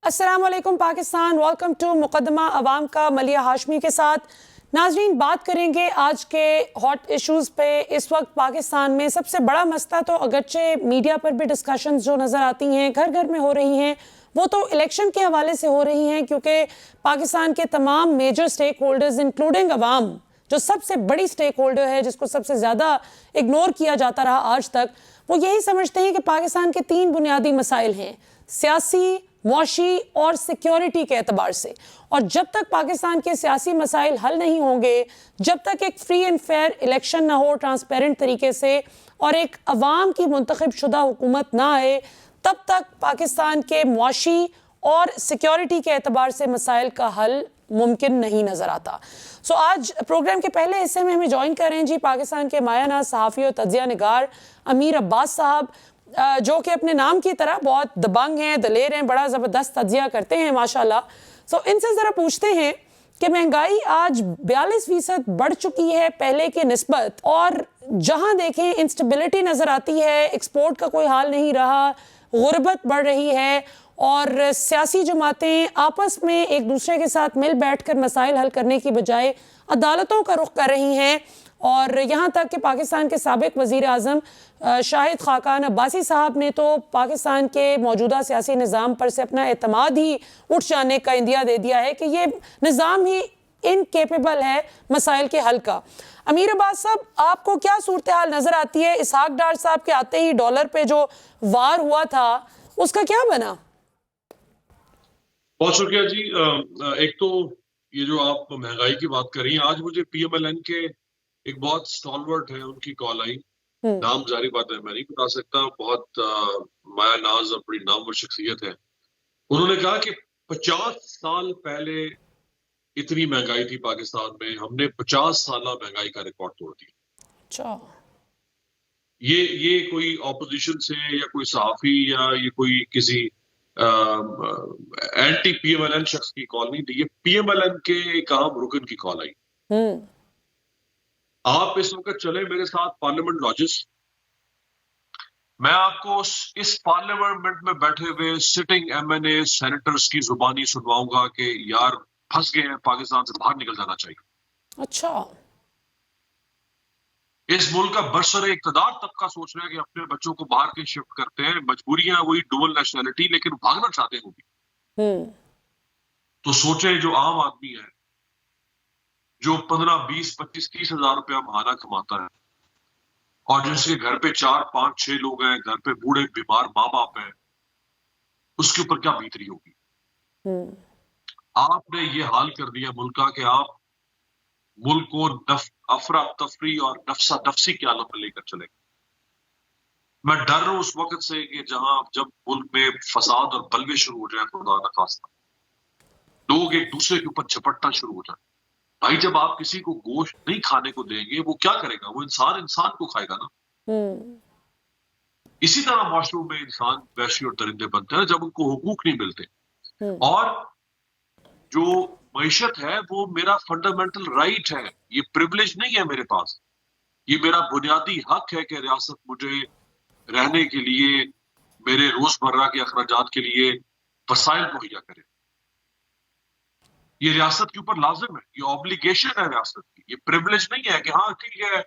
السلام علیکم Pakistan, welcome to مقدمہ عوام کا ملیہ ہاشمی کے ساتھ۔ ناظرین، بات کریں گے آج کے ہاٹ ایشوز پہ۔ اس وقت پاکستان میں سب سے بڑا مسئلہ تو اگرچہ میڈیا پر بھی ڈسکشنز جو نظر آتی ہیں گھر گھر میں ہو رہی ہیں، وہ تو الیکشن کے حوالے سے ہو رہی ہیں، کیونکہ پاکستان کے تمام میجر سٹیک ہولڈرز انکلوڈنگ عوام، جو سب سے بڑی سٹیک ہولڈر ہے جس کو سب سے زیادہ اگنور کیا جاتا رہا آج تک، وہ یہی سمجھتے ہیں کہ پاکستان کے 3 بنیادی مسائل ہیں: سیاسی، معاشی اور سیکیورٹی کے اعتبار سے۔ اور جب تک پاکستان کے سیاسی مسائل حل نہیں ہوں گے، جب تک ایک فری اینڈ فیئر الیکشن نہ ہو ٹرانسپیرنٹ طریقے سے، اور ایک عوام کی منتخب شدہ حکومت نہ آئے، تب تک پاکستان کے معاشی اور سیکیورٹی کے اعتبار سے مسائل کا حل ممکن نہیں نظر آتا۔ آج پروگرام کے پہلے حصے میں ہمیں جوائن کر رہے ہیں جی پاکستان کے مایہ ناز صحافی اور تجزیہ نگار امیر عباس صاحب، جو کہ اپنے نام کی طرح بہت دبنگ ہیں، دلیر ہیں، بڑا زبردست تجزیہ کرتے ہیں ماشاءاللہ۔ ان سے ذرا پوچھتے ہیں کہ مہنگائی آج 42% بڑھ چکی ہے پہلے کی نسبت، اور جہاں دیکھیں انسٹیبلٹی نظر آتی ہے، ایکسپورٹ کا کوئی حال نہیں رہا، غربت بڑھ رہی ہے، اور سیاسی جماعتیں آپس میں ایک دوسرے کے ساتھ مل بیٹھ کر مسائل حل کرنے کی بجائے عدالتوں کا رخ کر رہی ہیں، اور یہاں تک کہ پاکستان کے سابق وزیر اعظم شاہد خاقان عباسی صاحب نے تو پاکستان کے موجودہ سیاسی نظام پر سے اپنا اعتماد ہی اٹھ جانے کا عندیہ دے دیا ہے کہ یہ نظام ہی انکیپیبل ہے مسائل کے حل کا۔ امیر عباس صاحب، آپ کو کیا صورتحال نظر آتی ہے؟ اسحاق ڈار صاحب کے آتے ہی ڈالر پہ جو وار ہوا تھا اس کا کیا بنا؟ بہت شکریہ جی۔ ایک تو یہ جو آپ مہنگائی کی بات کر رہی ہیں، آج مجھے پی ایم ایل این کے ایک بہت اسٹالورٹ ہے، ان کی کال آئی، نام جاری بات ہے میں نہیں بتا سکتا، بہت مایہ ناز اور بڑی نامور شخصیت ہے۔ انہوں نے کہا کہ 50 سال پہلے اتنی مہنگائی تھی پاکستان میں، ہم نے 50 سالہ مہنگائی کا ریکارڈ توڑ دیا۔ یہ کوئی اپوزیشن سے یا کوئی صحافی یا یہ کوئی کسی anti P M L N شخص کی کال نہیں تھی، یہ پی ایم ایل این کے ایک اہم رکن کی کال آئی۔ آپ اس وقت چلے میرے ساتھ پارلیمنٹ لاجز، میں آپ کو اس پارلیمنٹ میں بیٹھے ہوئے سٹنگ ایم این اے سینیٹرز کی زبانی سنواؤں گا کہ یار پھنس گئے ہیں، پاکستان سے باہر نکل جانا چاہیے۔ اچھا، اس ملک کا برسر اقتدار طبقہ سوچ رہا ہے کہ اپنے بچوں کو باہر کے شفٹ کرتے ہیں، مجبوریاں وہی ڈوبل نیشنلٹی، لیکن بھاگنا چاہتے ہیں وہ بھی۔ تو سوچیں جو عام آدمی ہے جو 15, 20, 25, 30 ہزار روپیہ ماہانہ کماتا ہے، اور جس کے گھر پہ 4, 5, 6 لوگ ہیں، گھر پہ بوڑھے بیمار ماں باپ ہیں، اس کے اوپر کیا بیت رہی ہوگی؟ آپ نے یہ حال کر دیا ملک کا کہ آپ ملک کو افراتفری اور نفسا نفسی کے عالم میں لے کر چلے گئے۔ میں ڈر رہا ہوں اس وقت سے کہ جب ملک میں فساد اور بلوے شروع ہو جائیں، خدا نخواستہ لوگ ایک دوسرے کے اوپر جھپٹنا شروع ہو جائیں۔ بھائی جب آپ کسی کو گوشت نہیں کھانے کو دیں گے، وہ کیا کرے گا؟ وہ انسان کو کھائے گا نا۔ اسی طرح معاشروں میں انسان وحشی اور درندے بنتے ہیں جب ان کو حقوق نہیں ملتے، اور جو معیشت ہے وہ میرا فنڈامنٹل رائٹ ہے، یہ پریولیج نہیں ہے میرے پاس، یہ میرا بنیادی حق ہے کہ ریاست مجھے رہنے کے لیے، میرے روزمرہ کے اخراجات کے لیے وسائل مہیا کرے۔ یہ ریاست کے اوپر لازم ہے، یہ اوبلیگیشن ہے ریاست کی، یہ پریولیج نہیں ہے کہ ہاں ٹھیک ہے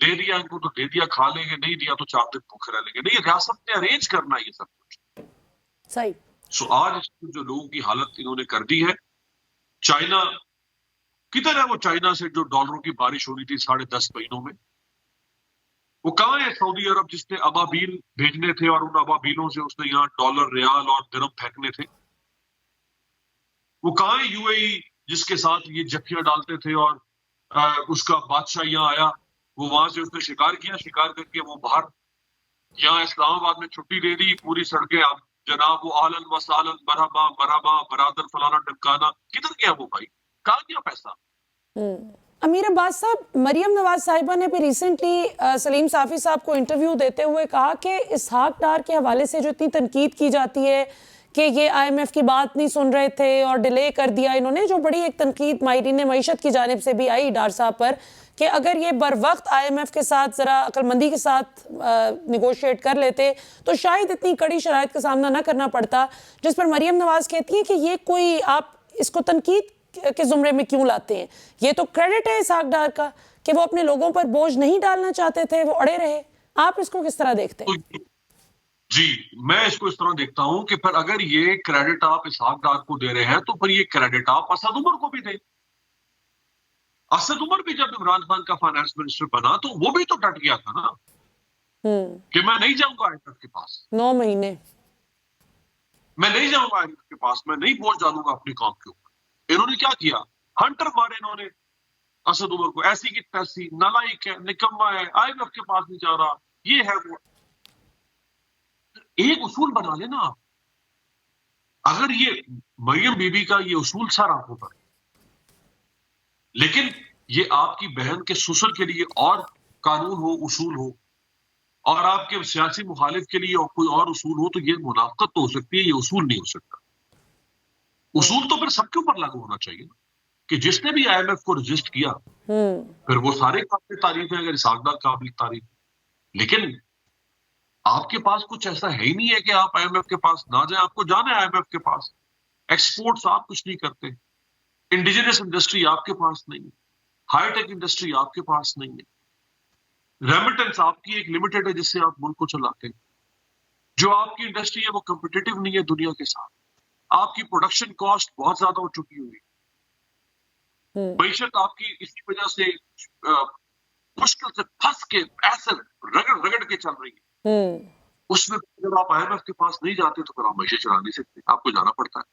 دے دیا ان کو تو دے دیا، کھا لیں گے، نہیں دیا تو 4 دن بھوکے رہ لیں گے۔ نہیں، ریاست نے ارینج کرنا ہے یہ سب کچھ۔ صحیح۔ آج جو لوگوں کی حالت انہوں نے کر دی ہے، چائنا کدھر ہے؟ وہ چائنا سے جو ڈالروں کی بارش ہو رہی تھی 10.5 مہینوں میں، وہ کہاں ہے؟ سعودی عرب جس نے ابابیل بھیجنے تھے اور ان ابابیلوں سے اس نے یہاں ڈالر، ریال اور درہم پھینکنے تھے، وہ کہاں ہے؟ یو اے ای جس کے ساتھ یہ جکیاں ڈالتے تھے اور اس کا بادشاہ یہاں آیا، وہ وہاں سے اس نے شکار کیا، شکار کر کے وہ باہر یہاں اسلام آباد میں چھٹی دے دی، پوری سڑکیں اب جناب وہ آلن و سالن مرحبا مرحبا برادر فلانا ڈمکانا، کدھر گیا وہ بھائی؟ کہاں گیا پیسہ؟ امیر عباس صاحب، مریم نواز صاحبہ نے بھی ریسنٹلی سلیم صافی صاحب کو انٹرویو دیتے ہوئے کہا کہ اسحاق ڈار کے حوالے سے جو اتنی تنقید کی جاتی ہے کہ یہ IMF کی بات نہیں سن رہے تھے اور ڈیلے کر دیا انہوں نے، جو بڑی ایک تنقید ماہرین معیشت کی جانب سے بھی آئی ڈار صاحب پر کہ اگر یہ بر وقت IMF کے ساتھ ذرا عقل مندی کے ساتھ نیگوشیٹ کر لیتے تو شاید اتنی کڑی شرائط کا سامنا نہ کرنا پڑتا، جس پر مریم نواز کہتی ہیں کہ یہ کوئی آپ اس کو تنقید کے زمرے میں کیوں لاتے ہیں؟ یہ تو کریڈٹ ہے اسحاق ڈار کا کہ وہ اپنے لوگوں پر بوجھ نہیں ڈالنا چاہتے تھے، وہ اڑے رہے. آپ اس کو کس طرح دیکھتے ہیں؟ جی میں اس کو اس طرح دیکھتا ہوں کہ پھر اگر یہ کریڈٹ آپ اسحاق ڈار کو دے رہے ہیں تو پھر یہ کریڈٹ آپ اسد عمر کو بھی دیں. اسد عمر بھی جب عمران خان کا فائنانس منسٹر بنا تو وہ بھی تو ڈٹ گیا تھا نا کہ میں نہیں جاؤں گا IMF کے پاس، 9 مہینے میں نہیں جاؤں گا IMF کے پاس، میں نہیں بوجھ ڈالوں گا اپنی قوم کے اوپر. انہوں نے کیا کیا؟ ہنٹر مارے انہوں نے اسد عمر کو، ایسی کی تیسی، نالائق ہے، نکما ہے، IMF کے پاس نہیں جا رہا، یہ ہے وہ. ایک اصول بنا لینا آپ. اگر یہ مریم بی بی کا یہ اصول سر آنکھوں پر، لیکن یہ آپ کی بہن کے سسر کے لیے اور قانون ہو، اصول ہو، اور آپ کے سیاسی مخالف کے لیے کوئی اور اصول ہو، تو یہ منافقت تو ہو سکتی ہے، یہ اصول نہیں ہو سکتا. اصول تو پھر سب کے اوپر لاگو ہونا چاہیے نا، کہ جس نے بھی IMF کو رجسٹ کیا پھر وہ سارے قابل تعریف ہیں، اگر اسحاق ڈار قابل تعریف. لیکن آپ کے پاس کچھ ایسا ہے ہی نہیں ہے کہ آپ IMF کے پاس نہ جائیں. آپ کو جانا ہے IMF کے پاس. ایکسپورٹس آپ کچھ نہیں کرتے، انڈیجنس انڈسٹری آپ کے پاس نہیں ہے، ہائی ٹیک انڈسٹری آپ کے پاس نہیں ہے، ریمیٹنس آپ کی ایک لمیٹڈ ہے جس سے آپ ملک کو چلاتے ہیں. جو آپ کی انڈسٹری ہے وہ کمپٹیٹو نہیں ہے دنیا کے ساتھ. آپ کی پروڈکشن کاسٹ بہت زیادہ ہو چکی ہوئی. معیشت آپ کی اسی وجہ سے مشکل سے پھنس کے ایسے رگڑ کے چل رہی ہے. اس میں جب آپ IMF کے پاس نہیں جاتے تو پھر آپ معیشت چلا نہیں سکتے، آپ کو جانا پڑتا ہے.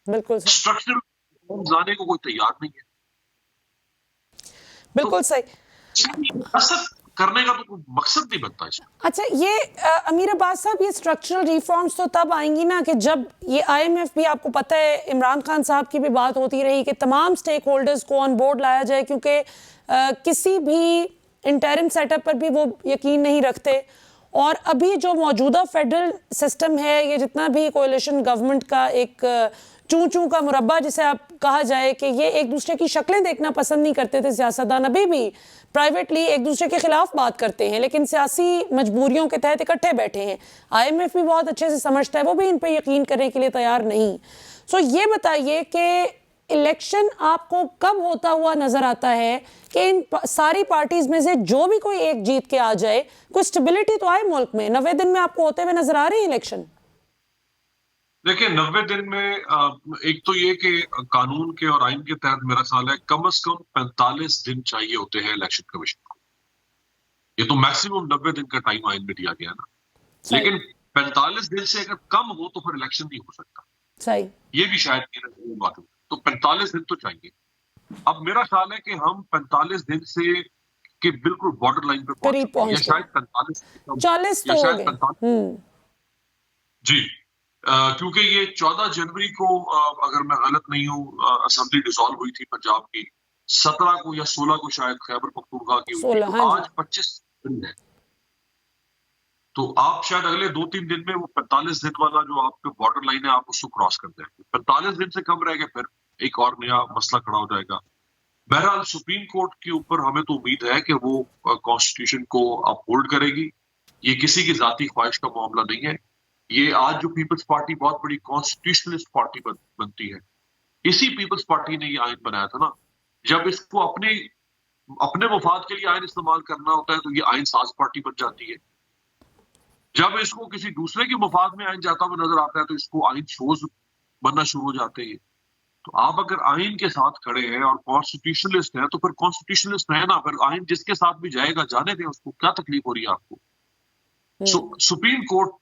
بالکل اسٹرکچرل جانے کو کوئی تیار نہیں ہے. بالکل صحیح. کرنے کا تو کوئی مقصد نہیں بنتا اس میں. اچھا یہ امیر عباس صاحب، یہ اسٹرکچرل ریفارمز تو تب آئیں گی نا کہ جب یہ IMF بھی، آپ کو پتہ ہے عمران خان صاحب کی بھی بات ہوتی رہی کہ تمام سٹیک ہولڈرز کو آن بورڈ لایا جائے، کیونکہ کسی بھی انٹرم سیٹ اپ پر بھی وہ یقین نہیں رکھتے. اور ابھی جو موجودہ فیڈرل سسٹم ہے، یہ جتنا بھی کولیشن گورنمنٹ کا ایک چوں کا مربع جسے آپ کہا جائے، کہ یہ ایک دوسرے کی شکلیں دیکھنا پسند نہیں کرتے تھے سیاستدان. ابھی بھی پرائیویٹلی ایک دوسرے کے خلاف بات کرتے ہیں، لیکن سیاسی مجبوریوں کے تحت اکٹھے بیٹھے ہیں. IMF بھی بہت اچھے سے سمجھتا ہے، وہ بھی ان پہ یقین کرنے کے لیے تیار نہیں. سو یہ بتائیے کہ الیکشن آپ کو کب ہوتا ہوا نظر آتا ہے کہ ان ساری پارٹیز میں سے جو بھی کوئی ایک جیت کے آ جائے، کوئی سٹیبلٹی تو آئے ملک میں؟ 90 دن میں آپ کو ہوتے ہوئے نظر آ رہے ہیں الیکشن؟ دیکھیں 90 دن میں ایک تو یہ کہ قانون کے اور آئین کے تحت میرا خیال ہے کم از کم 45 دن چاہیے ہوتے ہیں الیکشن کمیشن کو. یہ تو میکسیمم 90 دن کا ٹائم آئین میں دیا گیا نا. لیکن 45 دن سے اگر کم ہو تو پھر الیکشن نہیں ہو سکتا. صحیح. یہ بھی شاید بات ہو. تو 45 دن تو چاہیے. اب میرا خیال ہے کہ ہم 45 دن سے کہ بالکل بارڈر لائن پہ پہنچ، یا شاید 40 تو ہو گئے. جی کیونکہ یہ 14 جنوری کو اگر میں غلط نہیں ہوں اسمبلی ڈیزالو ہوئی تھی پنجاب کی، 17 کو یا 16 کو شاید خیبر پختونخوا کی ہوئی تھی. تو آج 25 دن ہے. تو آپ شاید اگلے 2-3 دن میں وہ 45 دن والا جو آپ کے بارڈر لائن ہے آپ اس کو کراس کر دیں گے. 45 دن سے کم رہ گئے پھر ایک اور نیا مسئلہ کھڑا ہو جائے گا. بہرحال سپریم کورٹ کے اوپر ہمیں تو امید ہے کہ وہ کانسٹیٹیوشن کو اپ ہولڈ کرے گی. یہ کسی کی ذاتی خواہش کا معاملہ نہیں ہے. یہ آج جو پیپلز پارٹی بہت بڑی کانسٹیٹیوشنلسٹ پارٹی بنتی ہے، اسی پیپلز پارٹی نے یہ آئین بنایا تھا نا. جب اس کو اپنے مفاد کے لیے آئین استعمال کرنا ہوتا ہے تو یہ آئین ساز پارٹی بن جاتی ہے. جب اس کو کسی دوسرے کے مفاد میں آئین جاتا ہوا نظر آتا ہے تو اس کو آئین شوز بننا شروع ہو جاتے ہیں. تو آپ اگر آئین کے ساتھ کھڑے ہیں اور کانسٹیٹیوشنلسٹ ہیں تو پھر کانسٹیٹیوشنلسٹ ہے نا، پھر آئین جس کے ساتھ بھی جائے گا جانے دیں، اس کو کیا تکلیف ہو رہی ہے آپ کو. سپریم کورٹ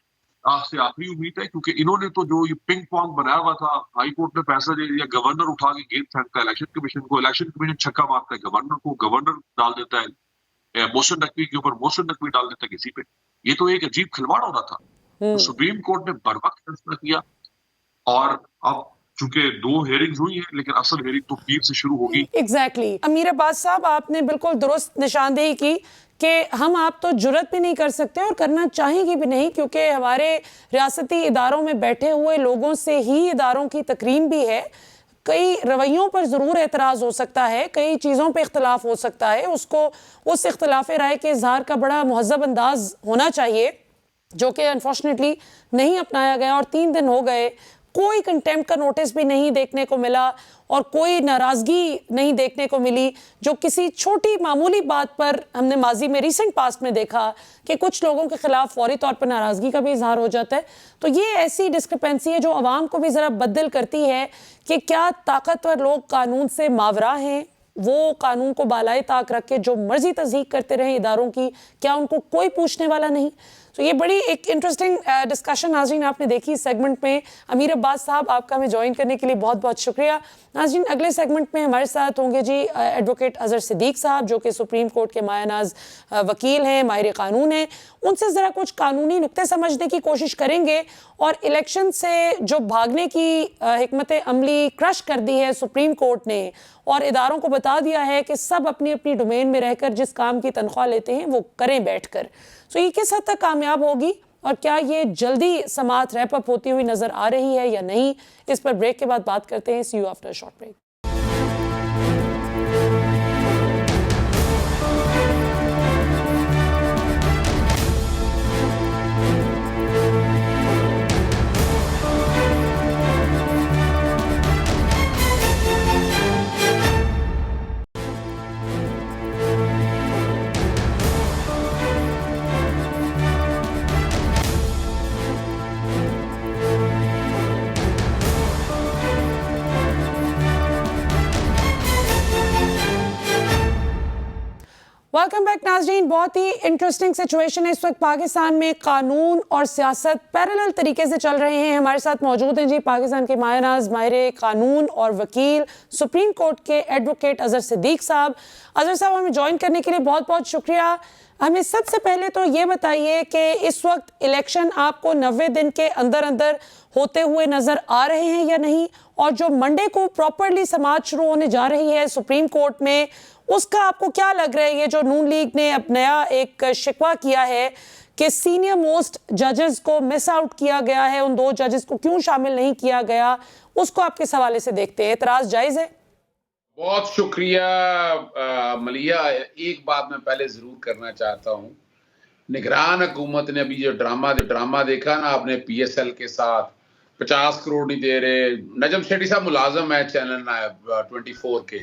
سے آخری امید ہے، کیونکہ انہوں نے تو جو یہ پنگ پونگ بنایا ہوا تھا، ہائی کورٹ نے پیسہ دے دیا، گورنر اٹھا کے گیند پھینکتا ہے الیکشن کمیشن کو، الیکشن کمیشن چھکا مارتا ہے گورنر کو، گورنر ڈال دیتا ہے موشن نقوی کے اوپر، موشن نقوی ڈال دیتا ہے کسی پہ. یہ تو ایک عجیب کھلواڑ ہو رہا تھا. تو سپریم کورٹ نے بر وقت فیصلہ کیا اور اب چونکہ 2 ہیئرنگز ہوئی ہیں لیکن اصل ہیئرنگ تو پیر سے شروع ہوگی. ایگزیکٹلی امیر عباس صاحب آپ نے بالکل درست نشاندہی کی کہ ہم آپ تو جرت بھی نہیں کر سکتے اور کرنا چاہیں گی بھی نہیں، کیونکہ ہمارے ریاستی اداروں میں بیٹھے ہوئے لوگوں سے ہی اداروں کی تکریم بھی ہے. کئی رویوں پر ضرور اعتراض ہو سکتا ہے، کئی چیزوں پہ اختلاف ہو سکتا ہے، اس اختلاف رائے کے اظہار کا بڑا مہذب انداز ہونا چاہیے، جو کہ انفارچونیٹلی نہیں اپنایا گیا. اور 3 دن ہو گئے، کوئی کنٹیمپٹ کا نوٹس بھی نہیں دیکھنے کو ملا اور کوئی ناراضگی نہیں دیکھنے کو ملی، جو کسی چھوٹی معمولی بات پر ہم نے ماضی میں ریسنٹ پاسٹ میں دیکھا کہ کچھ لوگوں کے خلاف فوری طور پر ناراضگی کا بھی اظہار ہو جاتا ہے. تو یہ ایسی ڈسکرپنسی ہے جو عوام کو بھی ذرا بدل کرتی ہے کہ کیا طاقتور لوگ قانون سے ماورا ہیں، وہ قانون کو بالائے طاق رکھ کے جو مرضی تضحیق کرتے رہیں اداروں کی، کیا ان کو کوئی پوچھنے والا نہیں؟ تو یہ بڑی ایک انٹرسٹنگ ڈسکشن ناظرین آپ نے دیکھی اس سیگمنٹ میں. امیر عباس صاحب آپ کا ہمیں جوائن کرنے کے لیے بہت بہت شکریہ. ناظرین اگلے سیگمنٹ میں ہمارے ساتھ ہوں گے جی ایڈوکیٹ اظہر صدیق صاحب، جو کہ سپریم کورٹ کے مایہ ناز وکیل ہیں، ماہر قانون ہیں. ان سے ذرا کچھ قانونی نکتے سمجھنے کی کوشش کریں گے اور الیکشن سے جو بھاگنے کی حکمت عملی کرش کر دی ہے سپریم کورٹ نے اور اداروں کو بتا دیا ہے کہ سب اپنی اپنی ڈومین میں رہ کر جس کام کی تنخواہ لیتے ہیں وہ کریں بیٹھ کر، تو یہ کس حد تک کامیاب ہوگی اور کیا یہ جلدی سماعت ریپ اپ ہوتی ہوئی نظر آ رہی ہے یا نہیں؟ اس پر بریک کے بعد بات کرتے ہیں. See you after short break. Welcome back ناظرین. بہت ہی انٹرسٹنگ سچویشن ہے اس وقت پاکستان میں. قانون اور سیاست پیرالل طریقے سے چل رہے ہیں. ہمارے ساتھ موجود ہیں جی پاکستان کے مایہ ناز ماہر قانون اور وکیل سپریم کورٹ کے ایڈوکیٹ اظہر صدیق صاحب. اظہر صاحب ہمیں جوائن کرنے کے لیے بہت بہت شکریہ. ہمیں سب سے پہلے تو یہ بتائیے کہ اس وقت الیکشن آپ کو 90 دن کے اندر اندر ہوتے ہوئے نظر آ رہے ہیں یا نہیں، اور جو منڈے کو پراپرلی سماعت شروع ہونے جا رہی ہے سپریم کورٹ میں، اس کا آپ کو کیا لگ رہا ہے؟ یہ جو نون لیگ نے اب نیا ایک شکوہ کیا ہے کہ سینئر موسٹ ججز کو مس آؤٹ کیا گیا ہے، ان 2 ججز کو کیوں شامل نہیں کیا گیا، اس کو آپ کس حوالے سے دیکھتے ہیں؟ اعتراض جائز ہے؟ بہت شکریہ ملیہ. ایک بات میں پہلے ضرور کرنا چاہتا ہوں. نگران حکومت نے ابھی جو ڈرامہ دیکھا نا آپ نے پی ایس ایل کے ساتھ 50 کروڑ نہیں دے رہے. نجم شیٹی صاحب ملازم ہے چینل 24 کے،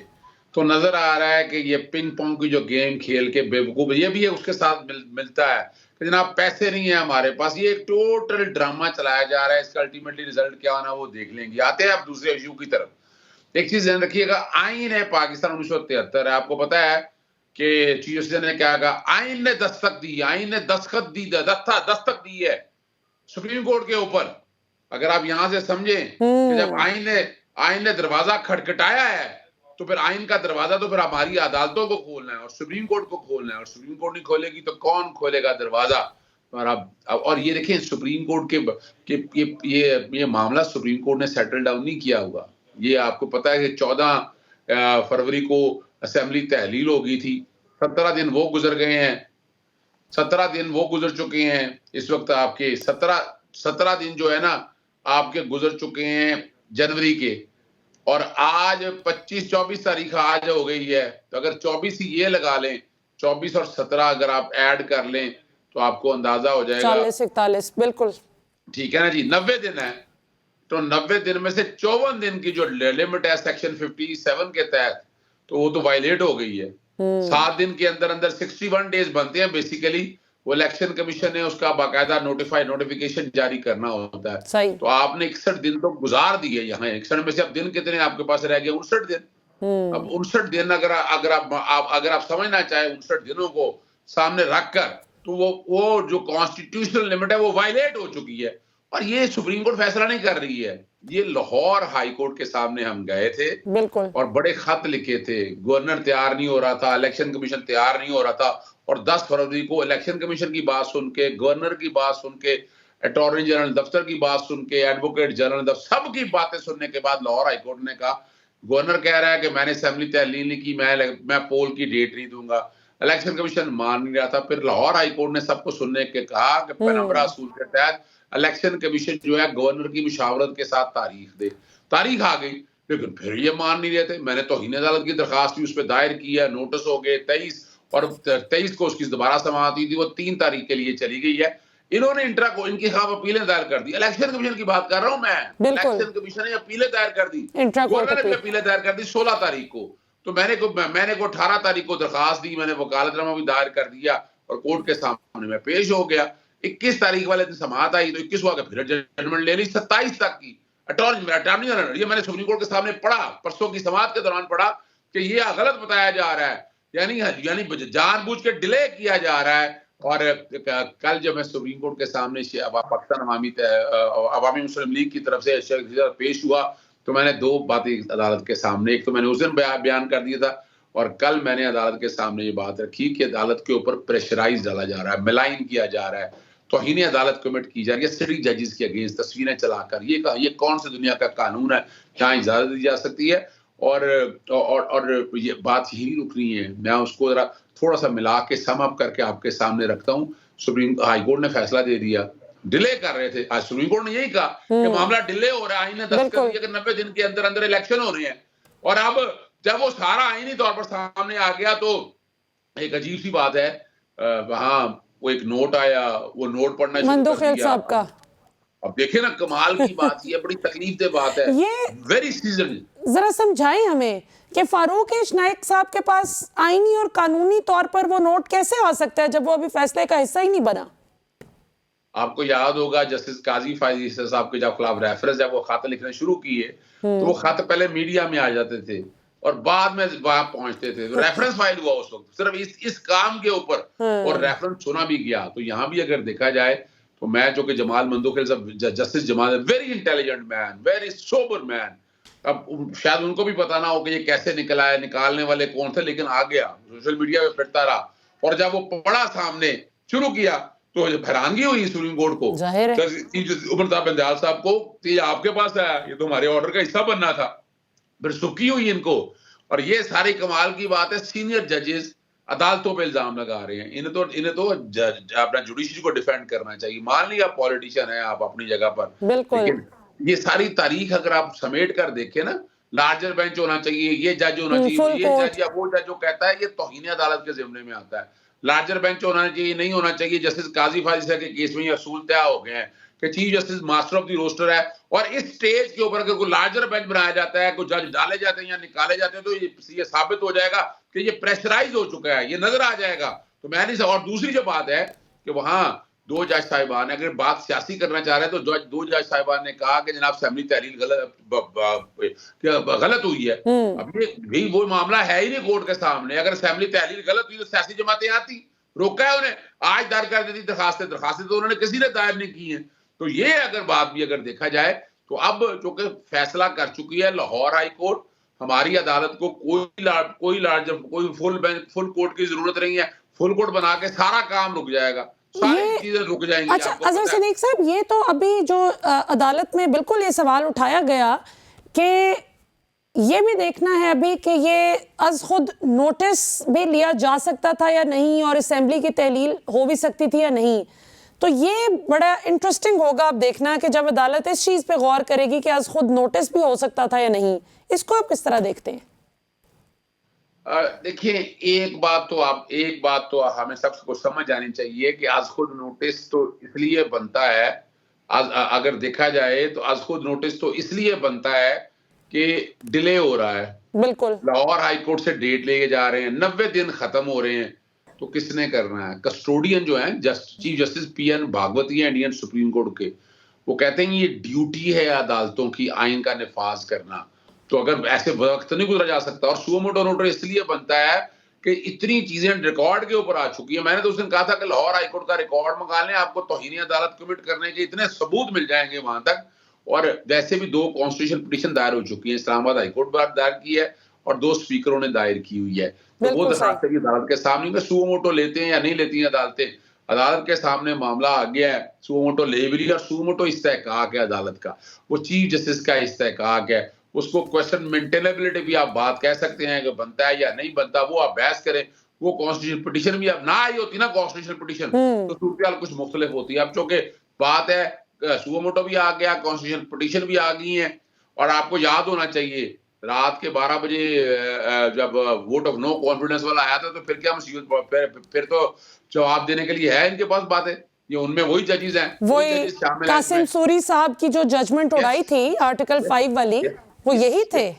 تو نظر آ رہا ہے کہ یہ پنگ پونگ کی جو گیم کھیل کے بیوقوف، یہ بھی اس کے ساتھ ملتا ہے کہ جناب پیسے نہیں ہیں ہمارے پاس. یہ ایک ٹوٹل ڈرامہ چلایا جا رہا ہے. اس کا الٹیمیٹلی رزلٹ کیا ہونا وہ دیکھ لیں گے. آتے ہیں آپ دوسرے ایشو کی طرف. ایک چیز ذہن رکھیے گا، آئین ہے پاکستان 1973 ہے. آپ کو پتا ہے کہ چیف جسٹس نے کیا کہا؟ آئین نے دستخط دی، آئین نے دستخط دی ہے سپریم کورٹ کے اوپر. اگر آپ یہاں سے سمجھیں کہ جب آئین نے دروازہ کھٹکھٹایا ہے تو پھر آئین کا دروازہ تو پھر ہماری عدالتوں کو کھولنا ہے اور سپریم کورٹ کو کھولنا ہے، اور سپریم کورٹ نہیں کھولے گی تو کون کھولے گا دروازہ؟ اور یہ دیکھیں سپریم کورٹ کے یہ معاملہ سپریم کورٹ نے سیٹل ڈاؤن نہیں کیا ہوا. یہ آپ کو پتا ہے کہ 14 فروری کو اسمبلی تحلیل ہو گئی تھی. 17 دن وہ گزر گئے ہیں، 17 دن وہ گزر چکے ہیں. اس وقت آپ کے 17 دن جو ہے نا آپ کے گزر چکے ہیں جنوری کے، اور آج 25-24 تاریخ آج ہو گئی ہے. تو اگر 24 ہی یہ لگا لیں، 24 اور 17 اگر آپ ایڈ کر لیں تو آپ کو اندازہ ہو جائے گا 40-41 بالکل ٹھیک ہے نا جی. 90 دن ہے تو 90 دن میں سے 54 دن کی جو لمٹ ہے سیکشن 57 کے تحت تو وہ تو وائلیٹ ہو گئی ہے. 7 دن کے اندر 61 ڈیز بنتے ہیں بیسیکلی. وہ الیکشن کمیشن نے اس کا باقاعدہ نوٹیفیکیشن جاری کرنا ہوتا ہے. تو آپ نے 61 دن تو گزار دیے یہاں. 61 میں سے اب دن کتنے آپ کے پاس رہ گئے؟ 59 دن. اب 59 دن اگر آپ سمجھنا چاہیں 59 دنوں کو سامنے رکھ کر تو وہ جو کانسٹیٹیوشنل لمٹ ہے وہ وائلیٹ ہو چکی ہے. اور یہ سپریم کورٹ فیصلہ نہیں کر رہی ہے. یہ لاہور ہائی کورٹ کے سامنے ہم گئے تھے اور بڑے خط لکھے تھے. گورنر تیار نہیں ہو رہا تھا، الیکشن کمیشن تیار نہیں ہو رہا تھا، اور 10 فروری کو الیکشن کمیشن کی بات سن کے، گورنر کی بات سن کے اٹارنی جنرل دفتر کی بات سن کے, ایڈوکیٹ جنرل دفتر, سب کی باتیں سننے کے بعد لاہور ہائی کورٹ نے کہا, گورنر کہہ رہا ہے کہ میں نے اسمبلی تحلیل نہیں کی, میں پول کی ڈیٹ نہیں دوں گا. الیکشن کمیشن مان نہیں رہا تھا. پھر لاہور ہائی کورٹ نے سب کو سننے کے کہا کہ پیرمبرا اصول کے تحت الیکشن کمیشن جو ہے گورنر کی مشاورت کے ساتھ تاریخ دے. تاریخ آ گئی, لیکن پھر یہ مان نہیں رہے تھے. میں نے توہین عدالت کی درخواست بھی اس پہ دائر کی ہے, نوٹس ہو گئے 23 اور 23 کو اس کی دوبارہ سماعت ہوئی تھی, وہ 3 تاریخ کے لیے چلی گئی ہے. انہوں نے انٹرا کو ان کے خلاف اپیلیں دائر کر دی. الیکشن کمیشن کی بات کر رہا ہوں میں, الیکشن کمیشن نے اپیلیں دائر کر دی, گورنر نے اپیلیں دائر کر دی 16 تاریخ کو. تو میں نے کو 18 تاریخ کو درخواست دی, میں نے وکالت نامہ بھی دائر کر دیا اور کورٹ کے سامنے میں پیش ہو گیا. 21 تاریخ والے دن سماعت آئی تو 21 ہوا کہ پھر ججمنٹ لے لی 27 تک کی. اٹارنی جنرل, یہ میں نے سپریم کورٹ کے سامنے پڑھا, پرسوں کی سماعت کے دوران پڑھا کہ یہ غلط بتایا جا رہا ہے, یعنی جان بوجھ کے ڈیلے کیا جا رہا ہے. اور کل جب میں سپریم کورٹ کے سامنے پاکستان عوامی مسلم لیگ کی طرف سے پیش ہوا تو میں نے 2 باتیں عدالت کے سامنے, ایک تو میں نے اس دن بیان کر دیا تھا اور کل میں نے عدالت کے سامنے یہ بات رکھی کہ عدالت کے اوپر پریشرائز ڈالا جا رہا ہے, ملائن کیا جا رہا ہے, توہین عدالت کمٹ کی جا رہی ہے سٹی ججز کے اگینسٹ, تصویریں چلا کر. یہ کون سی دنیا کا قانون ہے جہاں اجازت دی جا سکتی ہے؟ اور یہ بات یہی نہیں رک رہی ہے. میں اس کو ذرا تھوڑا سا ملا کے سم اپ کر کے آپ کے سامنے رکھتا ہوں. سپریم ہائی کورٹ نے فیصلہ دے دیا, ڈیلے کر رہے تھے. آج سپریم کورٹ نے یہی کہا کہ معاملہ ڈیلے ہو رہا ہے, آئین نے دستخط کیا کہ 90 دن کے اندر اندر الیکشن ہو رہے ہیں. اور اب جب وہ سارا آئینی طور پر سامنے آ گیا تو ایک عجیب سی بات ہے, وہاں وہ ایک نوٹ آیا, وہ نوٹ پڑھنا شروع کر دیا صاحب کا. اب دیکھیں نا کمال کی بات, یہ بڑی تکلیف دہ بات ہے. ویری سیزنڈ, ذرا سمجھائیں ہمیں کہ فاروق ایش نائک صاحب کے پاس آئینی اور قانونی طور پر وہ نوٹ کیسے آ سکتا ہے جب وہ ابھی فیصلے کا حصہ ہی نہیں بنا؟ آپ کو یاد ہوگا جسٹس قاضی فائز صاحب کے جب خلاف ریفرنس جب وہ خط لکھنے شروع کیے تو وہ خط پہلے میڈیا میں آ جاتے تھے اور بعد میں وہاں پہنچتے تھے. ریفرنس فائل ہوا اس وقت صرف اس کام کے اوپر, اور ریفرنس سنا بھی گیا. تو یہاں بھی اگر دیکھا جائے تو میں جو کہ جمال مندوخیل صاحب, جسٹس جمال, ویری انٹیلیجنٹ مین, ویری سوبر مین. اب شاید ان کو بھی پتا نہ ہو کہ یہ کیسے نکلا ہے, نکالنے والے کون تھے, لیکن آ گیا, سوشل میڈیا پہ پھرتا رہا. اور جب وہ پڑھا سامنے شروع کیا تو حیرانگی ہوئی سپریم کورٹ کو, عمر صاحب بندیال صاحب کو, یہ آپ کے پاس آیا, یہ تو ہمارے آرڈر کا حصہ بننا تھا. پھر سکی ہوئی ان کو. اور یہ ساری کمال کی بات ہے, سینئر ججز عدالتوں پہ الزام لگا رہے ہیں. انہیں تو اپنا جوڈیشری کو ڈیفینڈ کرنا چاہیے. مان لیا پولیٹیشین ہے آپ اپنی جگہ پر, لیکن یہ ساری تاریخ اگر آپ سمیٹ کر دیکھیں نا, لارجر بینچ ہونا چاہیے, یہ جج ہونا چاہیے, یہ جج یا وہ جج جو کہتا ہے یہ توہین عدالت کے ضمن میں آتا ہے. لارجر بینچ ہونا چاہیے, نہیں ہونا چاہیے. جسٹس قاضی فائز کے کیس میں یہ اصول طے ہو گئے ہیں کہ chief justice master of the roster ہے, اور اس سٹیج کے اوپر اگر کوئی لارجر بینچ بنایا جاتا ہے, کوئی جج ڈالے جاتے ہیں یا نکالے جاتے ہیں, تو یہ ثابت ہو جائے گا کہ یہ پریشرائز ہو چکا ہے, یہ نظر آ جائے گا. تو میں نہیں. اور دوسری جو بات ہے کہ وہاں 2 جج صاحبان, اگر بات سیاسی کرنا چاہ رہے ہیں تو 2 جج صاحبان نے کہا کہ جناب اسمبلی تحلیل غلط ہوئی ہے. اب یہ وہ معاملہ ہے ہی نہیں کورٹ کے سامنے. اگر اسمبلی تحلیل غلط ہوئی تو سیاسی جماعتیں آتی, روکا ہے انہیں, آج دائر کر دیتی درخواستیں تو انہوں نے کسی نے دائر نہیں کی ہیں. تو یہ اگر بات بھی اگر دیکھا جائے تو اب چونکہ فیصلہ کر چکی ہے لاہور ہائی کورٹ, ہماری عدالت کو کوئی فل کورٹ کی ضرورت نہیں ہے. فل کورٹ بنا کے سارا کام رک جائے گا, ساری چیزیں رک جائیں گی. اچھا اظہر صدیق صاحب, یہ تو ابھی جو عدالت میں بالکل یہ سوال اٹھایا گیا کہ یہ بھی دیکھنا ہے ابھی کہ یہ از خود نوٹس بھی لیا جا سکتا تھا یا نہیں, اور اسمبلی کی تحلیل ہو بھی سکتی تھی یا نہیں. تو یہ بڑا انٹرسٹنگ ہوگا اب دیکھنا کہ جب عدالت اس چیز پہ غور کرے گی کہ از خود نوٹس بھی ہو سکتا تھا یا نہیں. اس کو آپ کس طرح دیکھتے ہیں؟ دیکھیں, ایک بات تو ہمیں سب کو سمجھ آنی چاہیے کہ از خود نوٹس تو اس لیے بنتا ہے, اگر دیکھا جائے تو از خود نوٹس تو اس لیے بنتا ہے کہ ڈیلے ہو رہا ہے. بالکل, لاہور ہائی کورٹ سے ڈیٹ لے کے جا رہے ہیں, 90 دن ختم ہو رہے ہیں, تو کس نے کرنا ہے؟ کسٹوڈین جو ہیں چیف جسٹس پی این بھاگوتی ہیں انڈین سپریم کورٹ کے, وہ کہتے ہیں یہ ڈیوٹی ہے عدالتوں کی آئین کا نفاذ کرنا. تو اگر ایسے وقت نہیں گزرا جا سکتا. اور سو موٹو نوٹر اس لیے بنتا ہے کہ اتنی چیزیں ریکارڈ کے اوپر آ چکی ہیں. میں نے تو اس دن کہا تھا کہ لاہور ہائی کورٹ کا ریکارڈ منگا لیں, آپ کو توہین عدالت کمٹ کرنے کے اتنے ثبوت مل جائیں گے وہاں تک. اور ویسے بھی 2 کانسٹیٹیوشن پٹیشن دائر ہو چکی ہیں, اسلام آباد ہائی کورٹ پر دائر کی ہے اور 2 اسپیکروں نے دائر کی ہوئی ہے. تو وہ درخواست کی عدالت کے سامنے میں سو موٹو لیتے ہیں یا نہیں لیتی ہیں عدالتیں, عدالت کے سامنے معاملہ آ گیا ہے، سو موٹو لیبری اور سو موٹو استحقاق ہے عدالت کا، وہ چیف جسٹس کا استحقاق ہے، اس کو کویسچن مینٹینیبلٹی بھی آپ بات کہہ سکتے ہیں کہ بنتا ہے یا نہیں بنتا، وہ آپ بحث کریں، وہ کانسٹیٹیوشن پٹیشن بھی اب نہ آئی ہوتی نا کانسٹیٹیوشن پٹیشن تو صورتحال کچھ مختلف ہوتی ہے. اب چونکہ بات ہے سو موٹو بھی آ گیا، کانسٹیٹیوشن پٹیشن بھی آ گئی ہیں، اور آپ کو یاد ہونا چاہیے رات کے 12 بجے جب ووٹ آف نو کانفیڈنس والا آیا تھا تو پھر کیا مصیبت، پھر تو جواب دینے کے لیے ہے ان کے پاس باتیں، یہ ان میں وہی ججز ہیں، وہی قاسم سوری صاحب کی جو ججمنٹ اڑائی تھی آرٹیکل 5 والی، وہ یہی تھے.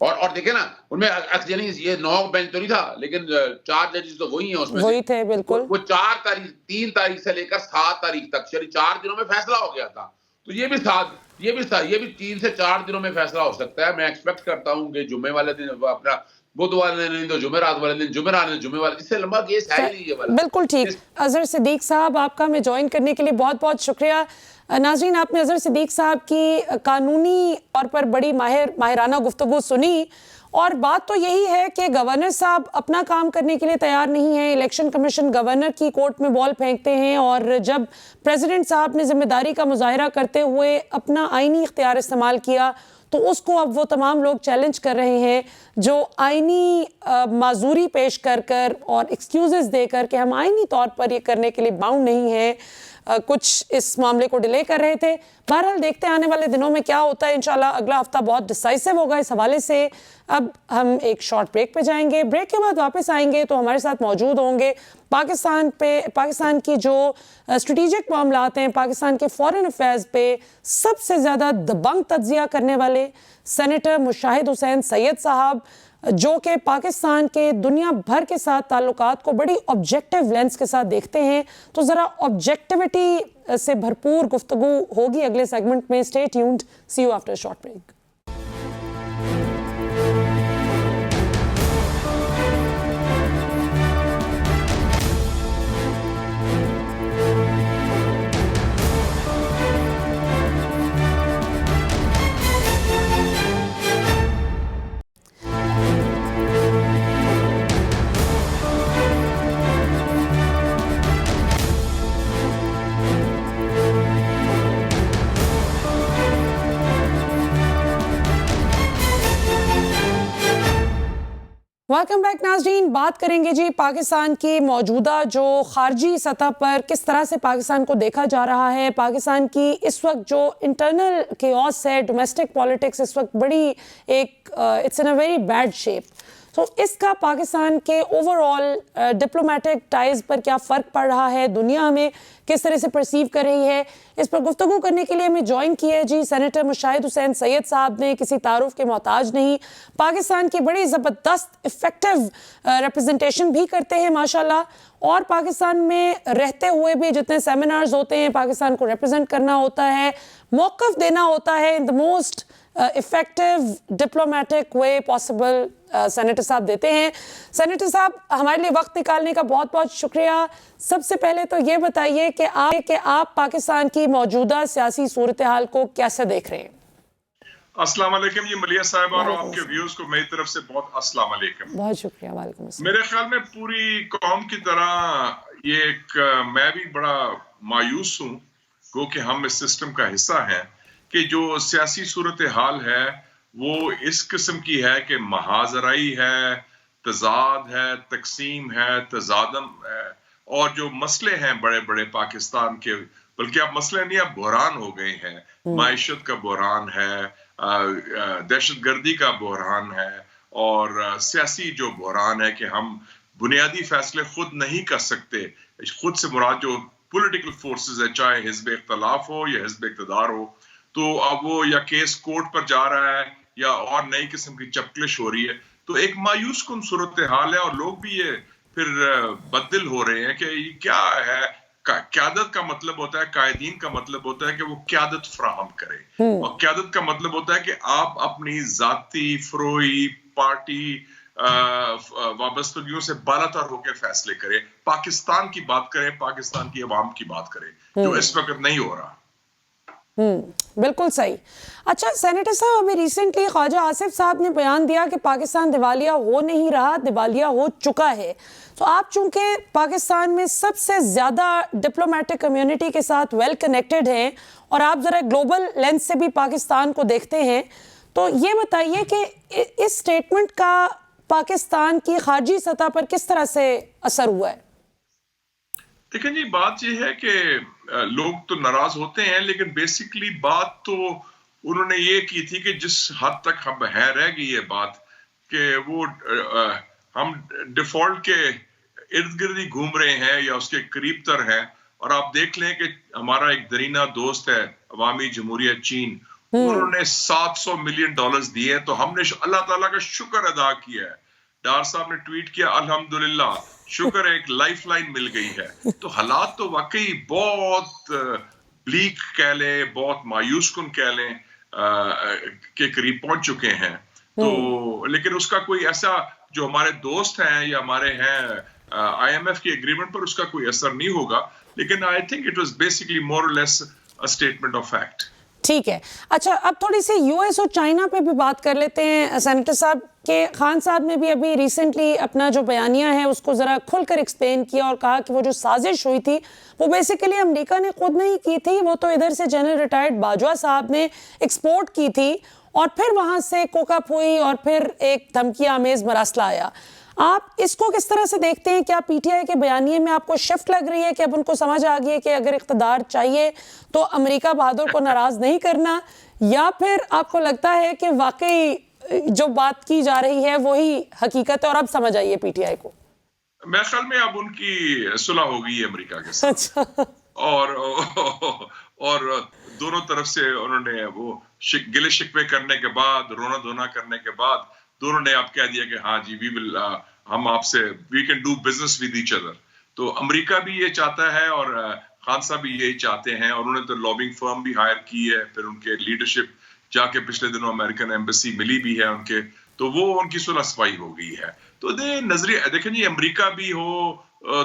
اور دیکھیں نا ان میں یعنی یہ 9 بینچ تو نہیں تھا لیکن 4 ججز تو وہی ہیں اس میں، وہی تھے بالکل. وہ 3 تاریخ سے لے کر 7 تاریخ تک یعنی 4 دنوں میں فیصلہ ہو گیا تھا. تو یہ بھی 3 سے 4 دنوں میں فیصلہ ہو سکتا ہے. میں ایکسپیکٹ کرتا ہوں کہ جمعے والے دن اپنا بدھ والے دن تو جمعرات والے دن، جمعرات نے جمعے والے، اس سے لمبا کیس ہے ہی نہیں یہ والا. بالکل ٹھیک. اظہر صدیق صاحب آپ کا ہمیں جوائن کرنے کے لیے بہت بہت شکریہ. ناظرین آپ نے اظہر صدیق صاحب کی قانونی طور پر بڑی ماہرانہ گفتگو سنی، اور بات تو یہی ہے کہ گورنر صاحب اپنا کام کرنے کے لیے تیار نہیں ہیں. الیکشن کمیشن گورنر کی کورٹ میں بال پھینکتے ہیں، اور جب پریزیڈنٹ صاحب نے ذمہ داری کا مظاہرہ کرتے ہوئے اپنا آئینی اختیار استعمال کیا تو اس کو اب وہ تمام لوگ چیلنج کر رہے ہیں جو آئینی معذوری پیش کر اور ایکسکیوزز دے کر کہ ہم آئینی طور پر یہ کرنے کے لیے باؤنڈ نہیں ہیں، کچھ اس معاملے کو ڈیلے کر رہے تھے. بہرحال دیکھتے ہیں آنے والے دنوں میں کیا ہوتا ہے. انشاءاللہ اگلا ہفتہ بہت ڈیسائسو ہوگا اس حوالے سے. اب ہم ایک شارٹ بریک پہ جائیں گے، بریک کے بعد واپس آئیں گے تو ہمارے ساتھ موجود ہوں گے پاکستان کی جو اسٹریٹجک معاملات ہیں، پاکستان کے فارن افیئرز پہ سب سے زیادہ دبنگ تجزیہ کرنے والے سینیٹر مشاہد حسین سید صاحب، جو کہ پاکستان کے دنیا بھر کے ساتھ تعلقات کو بڑی آبجیکٹیو لینس کے ساتھ دیکھتے ہیں. تو ذرا آبجیکٹیوٹی سے بھرپور گفتگو ہوگی اگلے سیگمنٹ میں. Stay tuned, see you after short break. Welcome back ناظرین. بات کریں گے جی پاکستان کی موجودہ جو خارجی سطح پر کس طرح سے پاکستان کو دیکھا جا رہا ہے. پاکستان کی اس وقت جو انٹرنل کیوس ہے، ڈومیسٹک پالیٹکس اس وقت بڑی ایک it's in a very bad shape. تو اس کا پاکستان کے اوور آل ڈپلومیٹک ٹائز پر کیا فرق پڑ رہا ہے، دنیا ہمیں کس طرح سے پرسیو کر رہی ہے، اس پر گفتگو کرنے کے لیے ہمیں جوائن کیے جی سینیٹر مشاہد حسین سید صاحب نے. کسی تعارف کے محتاج نہیں، پاکستان کی بڑی زبردست افیکٹو ریپرزنٹیشن بھی کرتے ہیں ماشاءاللہ، اور پاکستان میں رہتے ہوئے بھی جتنے سیمینارز ہوتے ہیں پاکستان کو ریپرزینٹ کرنا ہوتا ہے، موقف دینا ہوتا ہے in the most effective diplomatic way possible. Senator صاحب دیتے ہیں. سینیٹر صاحب ہمارے لیے وقت نکالنے کا بہت بہت شکریہ. سب سے پہلے تو یہ بتائیے کہ آپ پاکستان کی موجودہ سیاسی صورتحال کو کیسے دیکھ رہے ہیں؟ السلام علیکم جی ملیہ صاحبہ اور آپ کے ویوز کو میری طرف سے بہت السلام علیکم. بہت شکریہ. وعلیکم السلام. میرے خیال میں پوری قوم کی طرح یہ ایک میں بھی بڑا مایوس ہوں گو کہ ہم اس سسٹم کا حصہ ہیں کہ جو سیاسی صورتحال ہے وہ اس قسم کی ہے کہ محاذرائی ہے، تضاد ہے، تقسیم ہے، تصادم ہے، اور جو مسئلے ہیں بڑے بڑے پاکستان کے، بلکہ اب مسئلے نہیں اب بحران ہو گئے ہیں. معیشت کا بحران ہے، دہشت گردی کا بحران ہے، اور سیاسی جو بحران ہے کہ ہم بنیادی فیصلے خود نہیں کر سکتے. خود سے مراد جو پولیٹیکل فورسز ہے، چاہے حزب اختلاف ہو یا حزب اقتدار ہو، تو اب وہ یا کیس کورٹ پر جا رہا ہے یا اور نئی قسم کی چپکلش ہو رہی ہے. تو ایک مایوس کن صورتحال ہے، اور لوگ بھی یہ پھر بدل ہو رہے ہیں کہ یہ کیا ہے. قیادت کا مطلب ہوتا ہے، قائدین کا مطلب ہوتا ہے کہ وہ قیادت فراہم کرے، اور قیادت کا مطلب ہوتا ہے کہ آپ اپنی ذاتی، فروئی، پارٹی وابستگیوں سے بالاتر ہو کے فیصلے کریں، پاکستان کی بات کریں، پاکستان کی عوام کی بات کریں، جو اس وقت نہیں ہو رہا. بالکل صحیح. اچھا سینیٹر صاحب، ابھی ریسنٹلی خواجہ آصف صاحب نے بیان دیا کہ پاکستان دیوالیہ ہو نہیں رہا، دیوالیہ ہو چکا ہے. تو آپ چونکہ پاکستان میں سب سے زیادہ ڈپلومیٹک کمیونٹی کے ساتھ ویل کنیکٹڈ ہیں اور آپ ذرا گلوبل لینس سے بھی پاکستان کو دیکھتے ہیں، تو یہ بتائیے کہ اس سٹیٹمنٹ کا پاکستان کی خارجی سطح پر کس طرح سے اثر ہوا ہے؟ دیکھیں جی، بات یہ ہے کہ لوگ تو ناراض ہوتے ہیں، لیکن بیسیکلی بات تو انہوں نے یہ کی تھی کہ جس حد تک ہم رہ گئی یہ بات کہ وہ ہم ڈیفالٹ کے ارد گرد ہی گھوم رہے ہیں یا اس کے قریب تر ہیں. اور آپ دیکھ لیں کہ ہمارا ایک درینہ دوست ہے عوامی جمہوریہ چین، انہوں نے $700 ملین دیے، تو ہم نے اللہ تعالیٰ کا شکر ادا کیا ہے. ڈار صاحب نے ٹویٹ کیا الحمدللہ، شکر ایک لائف لائن مل گئی ہے. تو حالات تو واقعی بہت بلیک کہہ لیں، بہت مایوس کن کہہ لیں کے قریب پہنچ چکے ہیں. تو لیکن اس کا کوئی ایسا جو ہمارے دوست ہیں یا ہمارے ہیں IMF کی اگریمنٹ پر اس کا کوئی اثر نہیں ہوگا. لیکن I think it was basically more or less a statement of fact. ٹھیک ہے. اچھا، اب تھوڑی سی US اور چائنا پہ بھی بات کر لیتے ہیں. سینیٹر صاحب کہ خان صاحب نے بھی ابھی ریسنٹلی اپنا جو بیانیہ ہے اس کو ذرا کھل کر ایکسپلین کیا اور کہا کہ وہ جو سازش ہوئی تھی وہ بیسیکلی امریکہ نے خود نہیں کی تھی، وہ تو ادھر سے جنرل ریٹائرڈ باجوہ صاحب نے ایکسپورٹ کی تھی اور پھر وہاں سے کوک اپ ہوئی اور پھر ایک دھمکی آمیز مراسلہ آیا. آپ اس کو کس طرح سے دیکھتے ہیں؟ کیا پی ٹی آئی کے بیانیے میں آپ کو شفٹ لگ رہی ہے کہ اب ان کو سمجھ آ گئی ہے کہ اگر اقتدار چاہیے تو امریکہ بہادر کو ناراض نہیں کرنا، یا پھر آپ کو لگتا ہے کہ واقعی جو بات کی جا رہی ہے وہی حقیقت ہے اور اب سمجھ آئیے پی ٹی آئی کو؟ میرے خیال میں اب ان کی صلح ہو گئی ہے امریکہ کے ساتھ، اور دونوں طرف سے انہوں نے وہ گلے شکوے کرنے کے بعد، رونا دھونا کرنے کے بعد دونوں نے آپ کہہ دیا کہ ہاں جی ہم آپ سے we can do business with each other. تو امریکہ بھی یہ چاہتا ہے اور خان صاحب بھی یہی چاہتے ہیں، اور انہوں نے تو لابنگ فرم بھی ہائر کی ہے. پھر ان کے لیڈرشپ جا کے پچھلے دنوں امریکن ایمبیسی ملی بھی ہے ان کے، تو وہ ان کی صلح صفائی ہو گئی ہے. تو نظریہ دیکھیں جی، امریکہ بھی ہو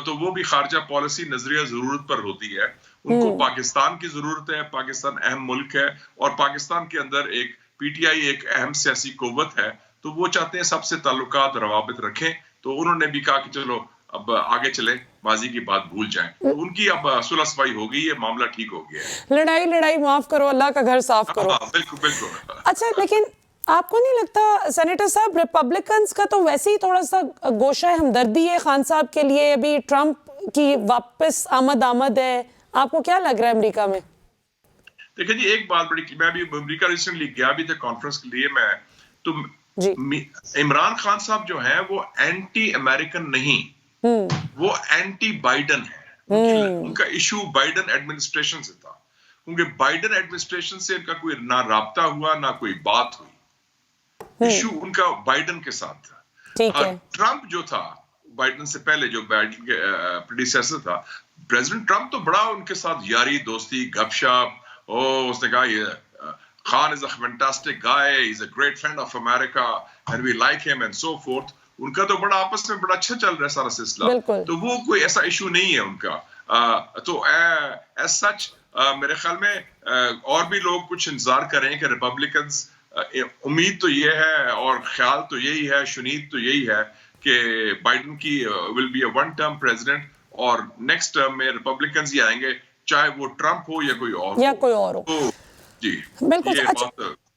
تو وہ بھی خارجہ پالیسی نظریہ ضرورت پر ہوتی ہے. ان کو پاکستان کی ضرورت ہے، پاکستان اہم ملک ہے اور پاکستان کے اندر ایک پی ٹی آئی ایک اہم سیاسی قوت ہے، تو وہ چاہتے ہیں سب سے تعلقات روابط رکھیں. تو انہوں نے بھی کہا کہ چلو اب آگے چلے، ماضی کی بات بھول جائیں. تو ان کی اب صلح صفائی ہو گئی ہے، معاملہ ٹھیک ہو گیا ہے. لڑائی معاف کرو، اللہ کا گھر صاف کرو. بالکل. اچھا، لیکن آپ کو نہیں لگتا سینیٹر صاحب ریپبلکنز کا تو ویسے ہی تھوڑا سا گوشہ ہمدردی ہے خان صاحب کے لیے؟ ابھی ٹرمپ کی واپس آمد ہے، آپ کو کیا لگ رہا ہے امریکہ میں؟ دیکھیں جی، ایک بات بڑی، میں بھی امریکہ ریسنٹلی گیا بھی تھا کانفرنس کے لیے. میں تو عمران خان صاحب جو ہیں وہ اینٹی امریکن نہیں، وہ اینٹی بائیڈن ہے. ان کا ایشو بائیڈن ایڈمنسٹریشن سے تھا، کیونکہ بائیڈن ایڈمنسٹریشن سے ان کا کوئی نہ رابطہ ہوا نہ کوئی بات ہوئی. ایشو ان کا بائیڈن کے ساتھ تھا. ٹرمپ جو تھا بائیڈن سے پہلے، جو بائیڈن کے پریڈیسیسر تھا، پریزیڈنٹ ٹرمپ تو بڑا ان کے ساتھ یاری دوستی گپ شپ، اس نے کہا یہ Khan is a fantastic guy, he's a great friend of America and we like him and so forth. ان کا تو بڑا آپس میں بڑا اچھا چل رہا ہے سارا سلسلہ. تو وہ کوئی ایسا ایشو نہیں ہے ان کا. تو ایز سچ میرے خیال میں اور بھی لوگ کچھ انتظار کریں کہ ریپبلکنز، امید تو یہ ہے اور خیال تو یہی ہے، شنید تو یہی ہے کہ بائیڈن کی will be a one term president, اور نیکسٹ ٹرم میں ریپبلکنز ہی آئیں گے، چاہے وہ ٹرمپ ہو یا کوئی اور ہو. جی بالکل.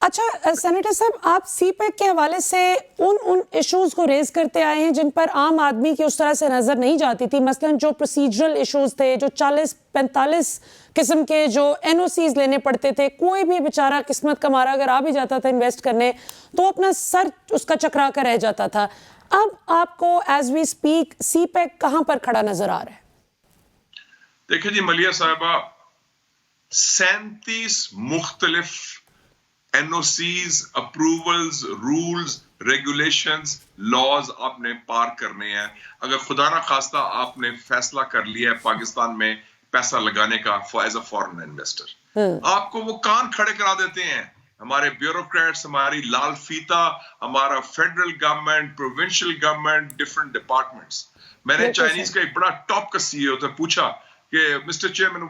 اچھا سینیٹر صاحب، آپ سی پیک کے حوالے سے ان ایشوز کو ریز کرتے آئے ہیں جن پر عام آدمی کی اس طرح سے نظر نہیں جاتی تھی، مثلاً جو پروسیجرل ایشوز تھے، جو 40-45 قسم کے جو NOCs لینے پڑتے تھے. کوئی بھی بیچارہ قسمت کا مارا اگر آ بھی جاتا تھا انویسٹ کرنے تو اپنا سر اس کا چکرا کر رہ جاتا تھا. اب آپ کو as we speak CPEC کہاں پر کھڑا نظر آ رہا ہے؟ دیکھیں جی ملیہ صاحبہ، 37 مختلف NOCs، approvals, rules, regulations, laws آپ نے پار کرنے ہیں. اگر خدا نہ خواستہ آپ نے فیصلہ کر لیا ہے پاکستان میں پیسہ لگانے کا ایز اے فارن انویسٹر، آپ کو وہ کان کھڑے کرا دیتے ہیں. ہمارے بیوروکریٹس، ہماری لال فیتا، ہمارا federal government, provincial government, different departments. میں نے چائنیز کا ایک بڑا ٹاپ کا CEO سے پوچھا کہ مسٹر چیئرمین،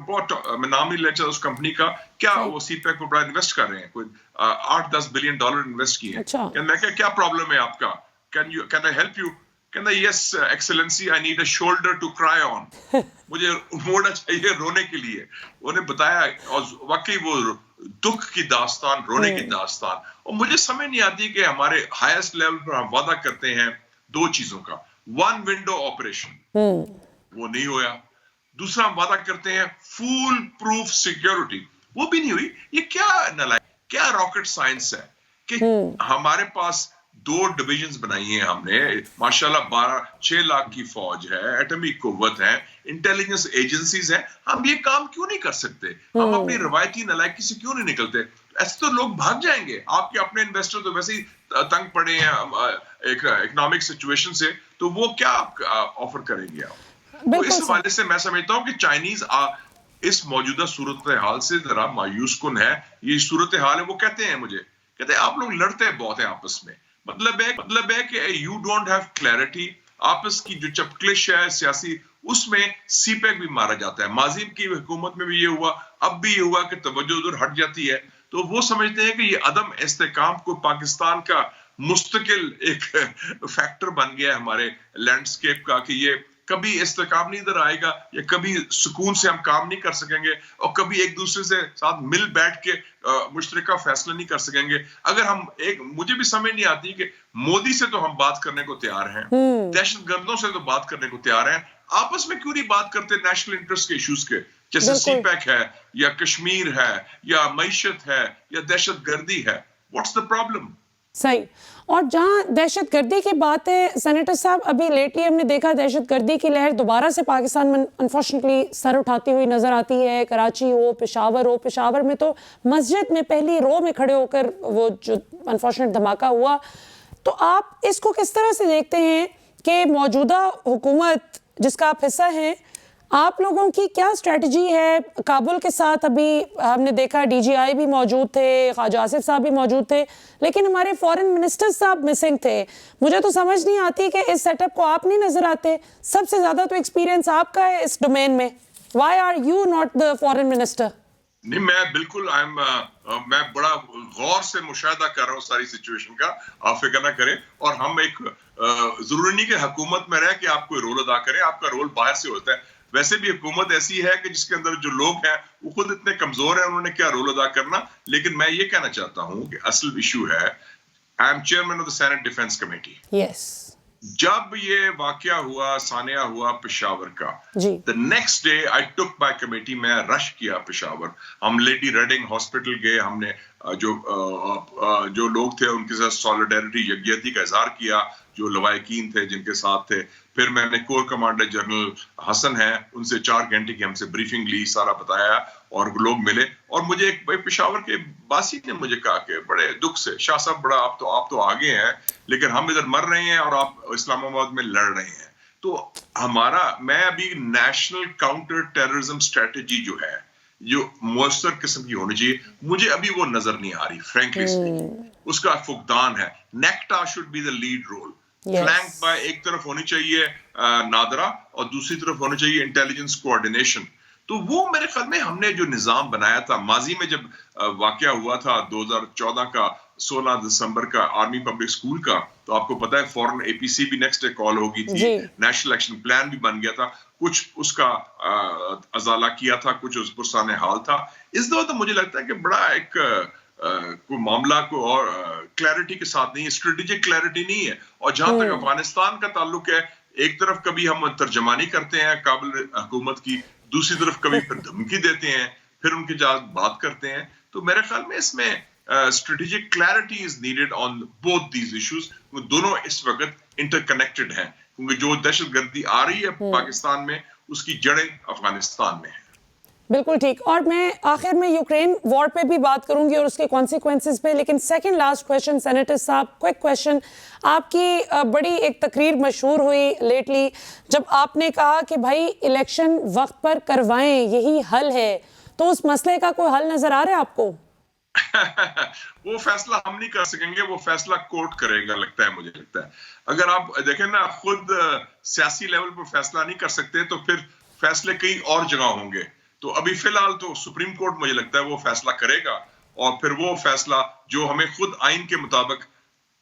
میں نام نہیں لیتا اس کمپنی کا، کیا وہ سی پیک کو بڑا انویسٹ کر رہے ہیں، کوئی $8-10 بلین انویسٹ کیے ہیں. میں کہا کیا پرابلم ہے آپ کا، کین آئی ہیلپ یو؟ کہنا yes excellency I need a shoulder to cry on, مجھے موڑنا چاہیے رونے کے لیے. انہیں بتایا اور واقعی وہ دکھ کی داستان, رونے کی داستان. اور مجھے سمجھ نہیں آتی کہ ہمارے ہائیسٹ لیول پر ہم وعدہ کرتے ہیں دو چیزوں کا, ون ونڈو آپریشن, وہ نہیں ہوا. دوسرا ہم وعدہ کرتے ہیں فول پروف سیکیورٹی, وہ بھی نہیں ہوئی. یہ کیا نالائق, کیا راکٹ سائنس ہے کہ ہمارے پاس 2 ڈویژنز بنائی ہیں ہم نے, ماشاءاللہ 6 لاکھ کی فوج ہے, ایٹمی قوت ہے, انٹیلیجنس ایجنسیز ہیں, ہم یہ کام کیوں نہیں کر سکتے؟ ہم اپنی روایتی نالائکی سے کیوں نہیں نکلتے؟ ایسے تو لوگ بھاگ جائیں گے. آپ کے اپنے انویسٹر تو ویسے ہی تنگ پڑے ہیں ایک اکنامک سچویشن سے, تو وہ کیا آفر کریں گے آپ؟ تو اس حوالے سے میں سمجھتا ہوں کہ چائنیز اس موجودہ صورتحال سے ذرا مایوس کن ہے. یہ صورتحال ہے, وہ کہتے ہیں مجھے, کہتے ہیں آپ لوگ لڑتے بہت ہیں آپس میں. مطلب ہے کہ یو ڈونٹ ہیو کلیئرٹی. آپس کی جو چپکلش ہے سیاسی, اس میں سی پیک بھی مارا جاتا ہے. ماضی کی حکومت میں بھی یہ ہوا, اب بھی یہ ہوا کہ توجہ ادھر ہٹ جاتی ہے. تو وہ سمجھتے ہیں کہ یہ عدم استحکام کو پاکستان کا مستقل ایک فیکٹر بن گیا ہے ہمارے لینڈسکیپ کا, کہ یہ کبھی استحکام نہیں ادھر آئے گا, یا کبھی سکون سے ہم کام نہیں کر سکیں گے, اور کبھی ایک دوسرے سے ساتھ مل بیٹھ کے مشترکہ فیصلہ نہیں کر سکیں گے. اگر ہم مجھے بھی سمجھ نہیں آتی کہ مودی سے تو ہم بات کرنے کو تیار ہیں, دہشت گردوں سے تو بات کرنے کو تیار ہیں, آپس میں کیوں نہیں بات کرتے نیشنل انٹرسٹ کے ایشوز کے, جیسے سی پیک ہے, یا کشمیر ہے, یا معیشت ہے, یا دہشت گردی ہے. What's the problem? صحیح. اور جہاں دہشت گردی کی بات ہے سینیٹر صاحب, ابھی لیٹلی ہم نے دیکھا دہشت گردی کی لہر دوبارہ سے پاکستان میں انفارچونیٹلی سر اٹھاتی ہوئی نظر آتی ہے. کراچی ہو, پشاور ہو, پشاور میں تو مسجد میں پہلی رو میں کھڑے ہو کر وہ جو انفارچونیٹ دھماکہ ہوا, تو آپ اس کو کس طرح سے دیکھتے ہیں کہ موجودہ حکومت جس کا آپ حصہ ہیں, آپ لوگوں کی کیا اسٹریٹجی ہے؟ کابل کے ساتھ ابھی ہم نے دیکھا ڈی جی آئی بھی موجود تھے, خواجہ آصف صاحب بھی موجود تھے, لیکن ہمارے فورن منسٹر صاحب مسنگ تھے. مجھے تو سمجھ نہیں آتی کہ اس سیٹ اپ کو آپ نہیں نظر آتے. سب سے زیادہ تو ایکسپیرینس آپ کا ہے اس ڈومین میں. Why are you not the foreign minister? نہیں, میں بالکل میں بڑا غور سے مشاہدہ کر رہا ہوں ساری سچویشن کا, آپ فکر نہ کریں. اور ہم ایک ضروری نہیں کہ حکومت میں رہ کے آپ کوئی رول ادا کریں, آپ کا رول باہر سے ہوتا ہے. ویسے بھی حکومت ایسی ہے کہ جس کے اندر جو لوگ ہیں وہ خود اتنے کمزور ہیں, انہوں نے کیا رول ادا کرنا. لیکن میں یہ کہنا چاہتا ہوں کہ اصل ایشو ہے, I am chairman of the senate defence committee. Yes. جب یہ واقعہ ہوا, سانحہ ہوا پشاور کا, the next day I took my committee, میں رش کیا پشاور. ہم لیڈی ریڈنگ ہاسپٹل گئے, ہم نے جو لوگ تھے ان کے ساتھ سالیڈیرٹی, یکجہتی کا اظہار کیا, جو لوائقین تھے جن کے ساتھ تھے. پھر میں نے کور کمانڈر جنرل حسن ہیں, ان سے 4 گھنٹے کی ہم سے بریفنگ لی, سارا بتایا, اور لوگ ملے. اور مجھے ایک پشاور کے باسی نے مجھے کہا کہ بڑے دکھ سے, شاہ صاحب بڑا آپ تو آگے ہیں, لیکن ہم ادھر مر رہے ہیں اور آپ اسلام آباد میں لڑ رہے ہیں. تو میں ابھی نیشنل کاؤنٹر ٹیررزم اسٹریٹجی جو ہے, جو مؤثر قسم کی ہونی چاہیے, مجھے ابھی وہ نظر نہیں آ رہی فرینکلی اسپیکنگ. اس کا فقدان ہے. NACTA should be the lead role. Flank by ایک طرف ہونی چاہیے نادرا, اور دوسری طرف ہونی چاہیے انٹیلیجنس کوآرڈینیشن. تو وہ میرے خیال میں ہم نے جو نظام بنایا تھا ماضی میں, جب واقعہ ہوا تھا 2014 کا 16 دسمبر کا آرمی پبلک اسکول کا, تو آپ کو پتا ہے فوراً اے پی سی بھی نیکسٹ ڈے کال ہو گئی تھی, نیشنل ایکشن پلان بھی بن گیا تھا, کچھ اس کا ازالہ کیا تھا, کچھ اس پرسان حال تھا. اس دفعہ تو مجھے لگتا ہے کہ بڑا ایک کوئی معاملہ کو اور کلیئرٹی کے ساتھ نہیں ہے, اسٹریٹجک کلیئرٹی نہیں ہے. اور جہاں تک افغانستان کا تعلق ہے, ایک طرف کبھی ہم ترجمانی کرتے ہیں کابل حکومت کی, دوسری طرف کبھی پھر دھمکی دیتے ہیں, پھر ان کے ساتھ بات کرتے ہیں. تو میرے خیال میں اس میں strategic clarity is needed on both these issues. دونوں اس وقت انٹر کنیکٹڈ ہیں, کیونکہ جو دہشت گردی آ رہی ہے پاکستان میں, اس کی جڑیں افغانستان میں ہیں. بالکل ٹھیک. اور میں آخر میں یوکرین وار پہ بھی بات کروں گی اور اس کے کانسیکوینسز پہ, لیکن سیکنڈ لاسٹ کویشچن سینیٹر صاحب, کوئک کویشچن. آپ کی بڑی ایک تقریر مشہور ہوئی لیٹلی, جب آپ نے کہا کہ بھائی الیکشن وقت پر کروائیں, یہی حل ہے. تو اس مسئلے کا کوئی حل نظر آ رہا ہے آپ کو؟ وہ فیصلہ ہم نہیں کر سکیں گے, وہ فیصلہ کورٹ کرے گا, لگتا ہے مجھے لگتا ہے. اگر آپ دیکھیں نا, خود سیاسی لیول پر فیصلہ نہیں کر سکتے تو پھر فیصلے کئی اور جگہ ہوں گے. تو ابھی فی الحال تو سپریم کورٹ مجھے لگتا ہے وہ فیصلہ کرے گا, اور پھر وہ فیصلہ جو ہمیں خود آئین کے مطابق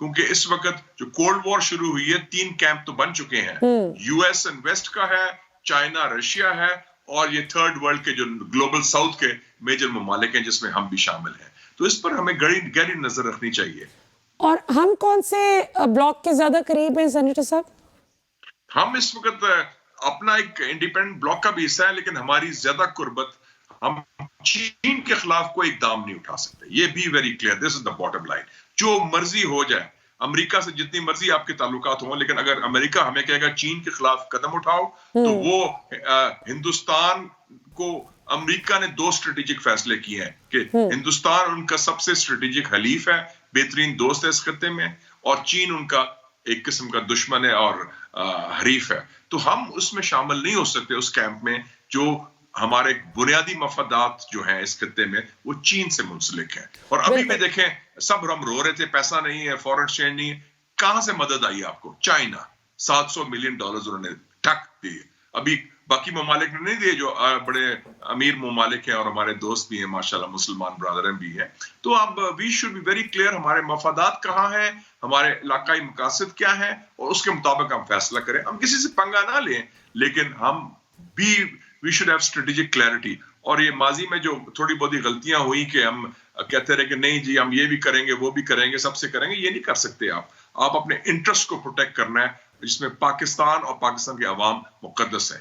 کیونکہ اس وقت جو کولڈ وار شروع ہوئی ہے 3 کیمپ تو بن چکے ہیں, US اینڈ ویسٹ کا ہے, چائنا رشیا ہے, اور یہ تھرڈ ورلڈ کے جو گلوبل ساؤتھ کے میجر ممالک ہیں جس میں ہم بھی شامل ہیں. تو اس پر ہمیں گہری نظر رکھنی چاہیے. اور ہم کون سے بلاک کے زیادہ قریب ہیں سینیٹر صاحب؟ ہم اس وقت اپنا ایک انڈیپینڈنٹ بلاک کا بھی حصہ ہے, لیکن ہماری زیادہ قربت, ہم چین کے خلاف کوئی اقدام نہیں اٹھا سکتے. یہ بھی very clear, this is the bottom line. جو مرضی ہو جائے, امریکہ سے جتنی مرضی آپ کے تعلقات ہوں, لیکن اگر امریکہ ہمیں کہے گا چین کے خلاف قدم اٹھاؤ, تو وہ ہندوستان کو, امریکہ نے 2 اسٹریٹجک فیصلے کیے ہیں کہ ہندوستان ان کا سب سے اسٹریٹجک حلیف ہے, بہترین دوست ہے اس خطے میں, اور چین ان کا ایک قسم کا دشمن ہے اور حریف ہے. تو ہم اس میں شامل نہیں ہو سکتے اس کیمپ میں جو ہمارے بنیادی مفادات جو ہیں اس خطے میں وہ چین سے منسلک ہیں. اور ابھی بھی دیکھیں, سب ہم رو رہے تھے پیسہ نہیں ہے, فورن ایکسچینج نہیں ہے, کہاں سے مدد آئی آپ کو؟ چائنا $700 ملین انہوں نے ٹھک دیے. ابھی باقی ممالک نے نہیں دیے جو بڑے امیر ممالک ہیں اور ہمارے دوست بھی ہیں ماشاءاللہ, مسلمان برادران بھی ہیں. تو اب we should be very clear, ہمارے مفادات کہاں ہیں, ہمارے علاقائی مقاصد کیا ہیں, اور اس کے مطابق ہم فیصلہ کریں. ہم کسی سے پنگا نہ لیں, لیکن ہم بھی we should have strategic clarity. اور یہ ماضی میں جو تھوڑی بہت غلطیاں ہوئی کہ ہم کہتے رہے کہ نہیں جی ہم یہ بھی کریں گے وہ بھی کریں گے, سب سے کریں گے, یہ نہیں کر سکتے. آپ اپنے انٹرسٹ کو پروٹیکٹ کرنا ہے, جس میں پاکستان اور پاکستان کے عوام مقدس ہیں.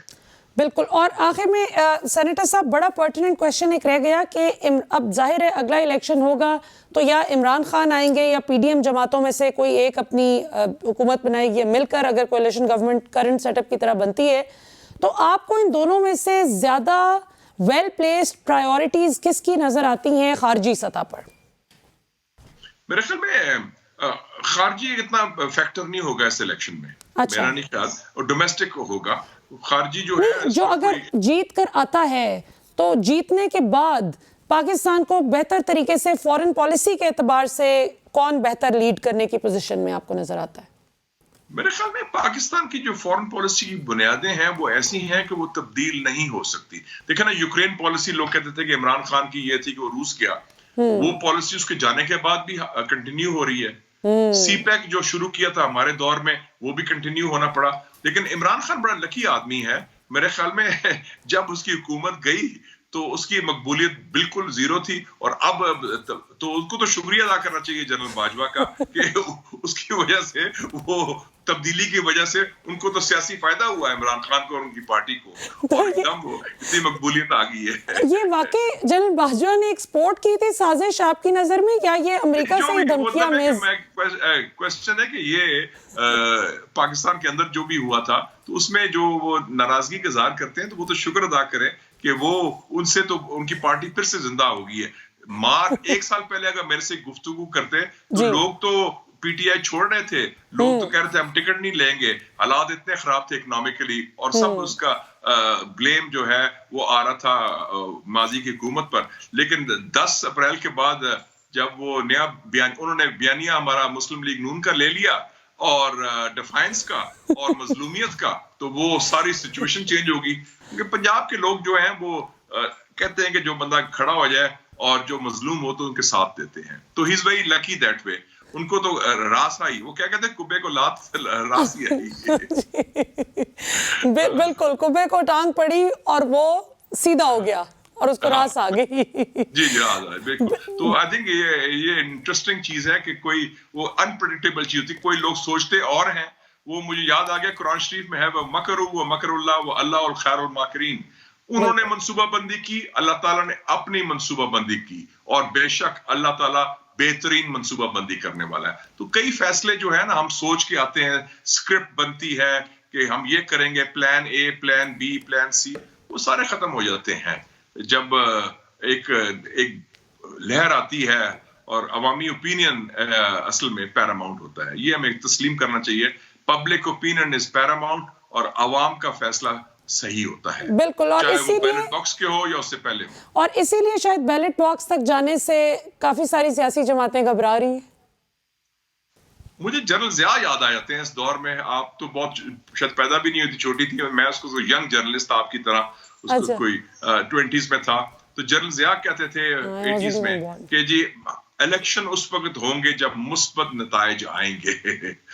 بالکل. اور آخر میں سینیٹر صاحب, بڑا پرٹیننٹ کویشچن ایک رہ گیا کہ اب ظاہر ہے اگلا الیکشن ہوگا تو یا عمران خان آئیں گے یا PDM جماعتوں میں سے کوئی ایک اپنی حکومت بنائے گی, مل کر اگر coalition government current setup کی طرح بنتی ہے, تو آپ کو ان دونوں میں سے زیادہ ویل پلیسڈ پرائیورٹیز کس کی نظر آتی ہیں خارجی سطح پر؟ میرے خیال میں خارجی اتنا فیکٹر نہیں ہوگا اس الیکشن میں, میرا نہیں خیال, اور ڈومیسٹک ہوگا. خارجی جو ہے, جو اگر جیت کر آتا ہے تو جیتنے کے بعد پاکستان کو بہتر طریقے سے فورن پالیسی کے اعتبار سے کون بہتر لیڈ کرنے کی پوزیشن میں آپ کو نظر آتا ہے؟ میرے خیال میں پاکستان کی جو فورن پالیسی کی بنیادیں ہیں وہ ایسی ہیں کہ وہ تبدیل نہیں ہو سکتی. دیکھیں نا, یوکرین پالیسی لوگ کہتے تھے کہ عمران خان کی یہ تھی کہ وہ روس گیا, وہ پالیسی اس کے جانے کے بعد بھی کنٹینیو ہو رہی ہے. سی پیک جو شروع کیا تھا ہمارے دور میں وہ بھی کنٹینیو ہونا پڑا. لیکن عمران خان بڑا لکی آدمی ہے میرے خیال میں, جب اس کی حکومت گئی تو اس کی مقبولیت بالکل زیرو تھی, اور اب تو اس کو تو شکریہ ادا کرنا چاہیے جنرل باجوہ کا کہ اس کی وجہ سے, وہ تبدیلی کی وجہ سے ان کو تو سیاسی فائدہ ہوا ہے, عمران خان کو اور ان کی پارٹی کو, اور ایک دم اتنی مقبولیت آ گئی ہے. یہ واقعی جنرل باجوہ نے ایکسپورٹ کی تھی سازش آپ کی نظر میں, یا یہ امریکہ سے دھمکیاں میز؟ کوشچن ہے کہ یہ پاکستان کے اندر جو بھی ہوا تھا تو اس میں جو وہ ناراضگی کا اظہار کرتے ہیں تو وہ تو شکر ادا کریں کہ وہ ان سے تو ان کی پارٹی پھر سے زندہ ہو گئی ہے. ایک سال پہلے اگر میرے سے گفتگو کرتے تو لوگ تو PTI چھوڑ رہے تھے, لوگ تو کہہ رہے تھے ہم ٹکٹ نہیں لیں گے, حالات اتنے خراب تھے اکنامکلی, اور سب اس کا بلیم جو ہے وہ آ رہا تھا ماضی کی حکومت پر. لیکن 10 اپریل کے بعد جب وہ نیا انہوں نے بیانیہ ہمارا مسلم لیگ نون کا لے لیا اور ڈیفائنس کا اور مظلومیت کا, تو وہ ساری سچویشن چینج ہوگی. کیونکہ پنجاب کے لوگ جو ہیں وہ کہتے ہیں کہ جو بندہ کھڑا ہو جائے اور جو مظلوم ہو تو ان کے ساتھ دیتے ہیں. تو ہی is very lucky that way. ان کو تو راس آئی, وہ کیا کہتے ہیں کبے کو لات راس ہی آئی. بالکل, کبے کو ٹانگ پڑی اور وہ سیدھا ہو گیا اور اس کو راس آ گئی. جی بالکل. تو آئی تھنک یہ انٹرسٹنگ چیز ہے کہ کوئی وہ انپریڈکٹیبل چیز ہوتی, کوئی لوگ سوچتے اور ہیں. وہ مجھے یاد آ گیا قرآن شریف میں ہے, وہ مکروا و مکر اللہ و اللہ الخیر الماکرین. انہوں نے منصوبہ بندی کی, اللہ تعالیٰ نے اپنی منصوبہ بندی کی, اور بے شک اللہ تعالیٰ بہترین منصوبہ بندی کرنے والا ہے. تو کئی فیصلے جو ہے نا ہم سوچ کے آتے ہیں, اسکرپٹ بنتی ہے کہ ہم یہ کریں گے, plan A, plan B, plan C, وہ سارے ختم ہو جاتے ہیں جب ایک لہر آتی ہے اور عوامی اوپینین اصل میں پیراماؤنٹ ہوتا ہے. یہ ہمیں تسلیم کرنا چاہیے. پبلک اوپینین از پیراماؤنٹ, اور عوام کا فیصلہ صحیح ہوتا ہے. بالکل. اور چاہے اسی وہ لیے بیلٹ باکس کے ہو یا اس سے پہلے ہو. اور اسی لیے شاید بیلٹ باکس تک جانے سے کافی ساری سیاسی جماعتیں گھبرا رہی ہیں. مجھے جنرل ضیاء یاد آ جاتے ہیں اس دور میں. آپ تو بہت شاید پیدا بھی نہیں ہوتی, چھوٹی تھی, میں اس کو ینگ جرنلسٹ آپ کی طرح, اس کو کوئی 20s میں تھا. تو جنرل ضیاء کہتے تھے 80s میں کہ جی الیکشن اس وقت ہوں گے جب مثبت نتائج آئیں گے.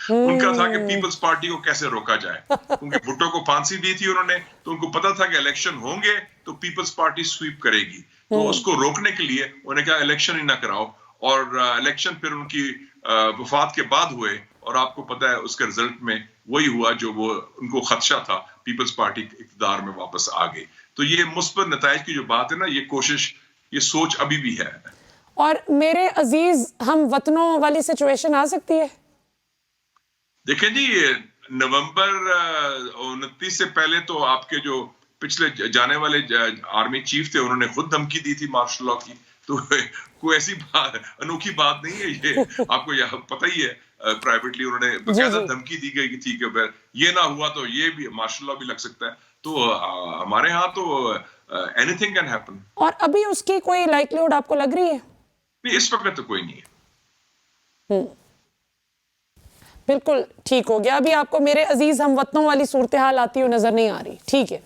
ان کا تھا کہ پیپلز پارٹی کو کیسے روکا جائے, کیونکہ بھٹو کو پھانسی دی تھی انہوں نے, تو ان کو پتا تھا کہ الیکشن ہوں گے تو پیپلز پارٹی سویپ کرے گی, تو اس کو روکنے کے لیے انہوں نے کہا الیکشن ہی نہ کراؤ, اور الیکشن پھر ان کی وفات کے بعد ہوئے, اور آپ کو پتا ہے اس کے رزلٹ میں وہی ہوا جو وہ ان کو خدشہ تھا, پیپلز پارٹی اقتدار میں واپس آ گئی. تو یہ مثبت نتائج کی جو بات ہے نا, یہ کوشش, یہ سوچ ابھی بھی ہے. اور میرے عزیز ہم وطنوں والی سچویشن آ سکتی ہے؟ دیکھیں جی, نومبر 29 سے پہلے تو آپ کے جو پچھلے جانے والے آرمی چیف تھے انہوں نے خود دھمکی دی تھی مارشل لاء کی, تو کوئی ایسی انوکھی بات نہیں ہے یہ, آپ کو یہ پتہ ہی ہے. پرائیویٹلی انہوں نے باقاعدہ دھمکی دی گئی تھی کہ یہ نہ ہوا تو یہ بھی مارشل لاء بھی لگ سکتا ہے. تو ہمارے ہاں تو اینی تھنگ کین ہیپن. اور ابھی اس کی کوئی لائکلیہڈ آپ کو لگ رہی ہے؟ نہیں, اس وقت تو کوئی نہیں ہے. بالکل ٹھیک ہو گیا. ابھی آپ کو میرے عزیز ہم وطنوں والی صورتحال آتی ہوئی نظر نہیں آ رہی. ٹھیک ہے,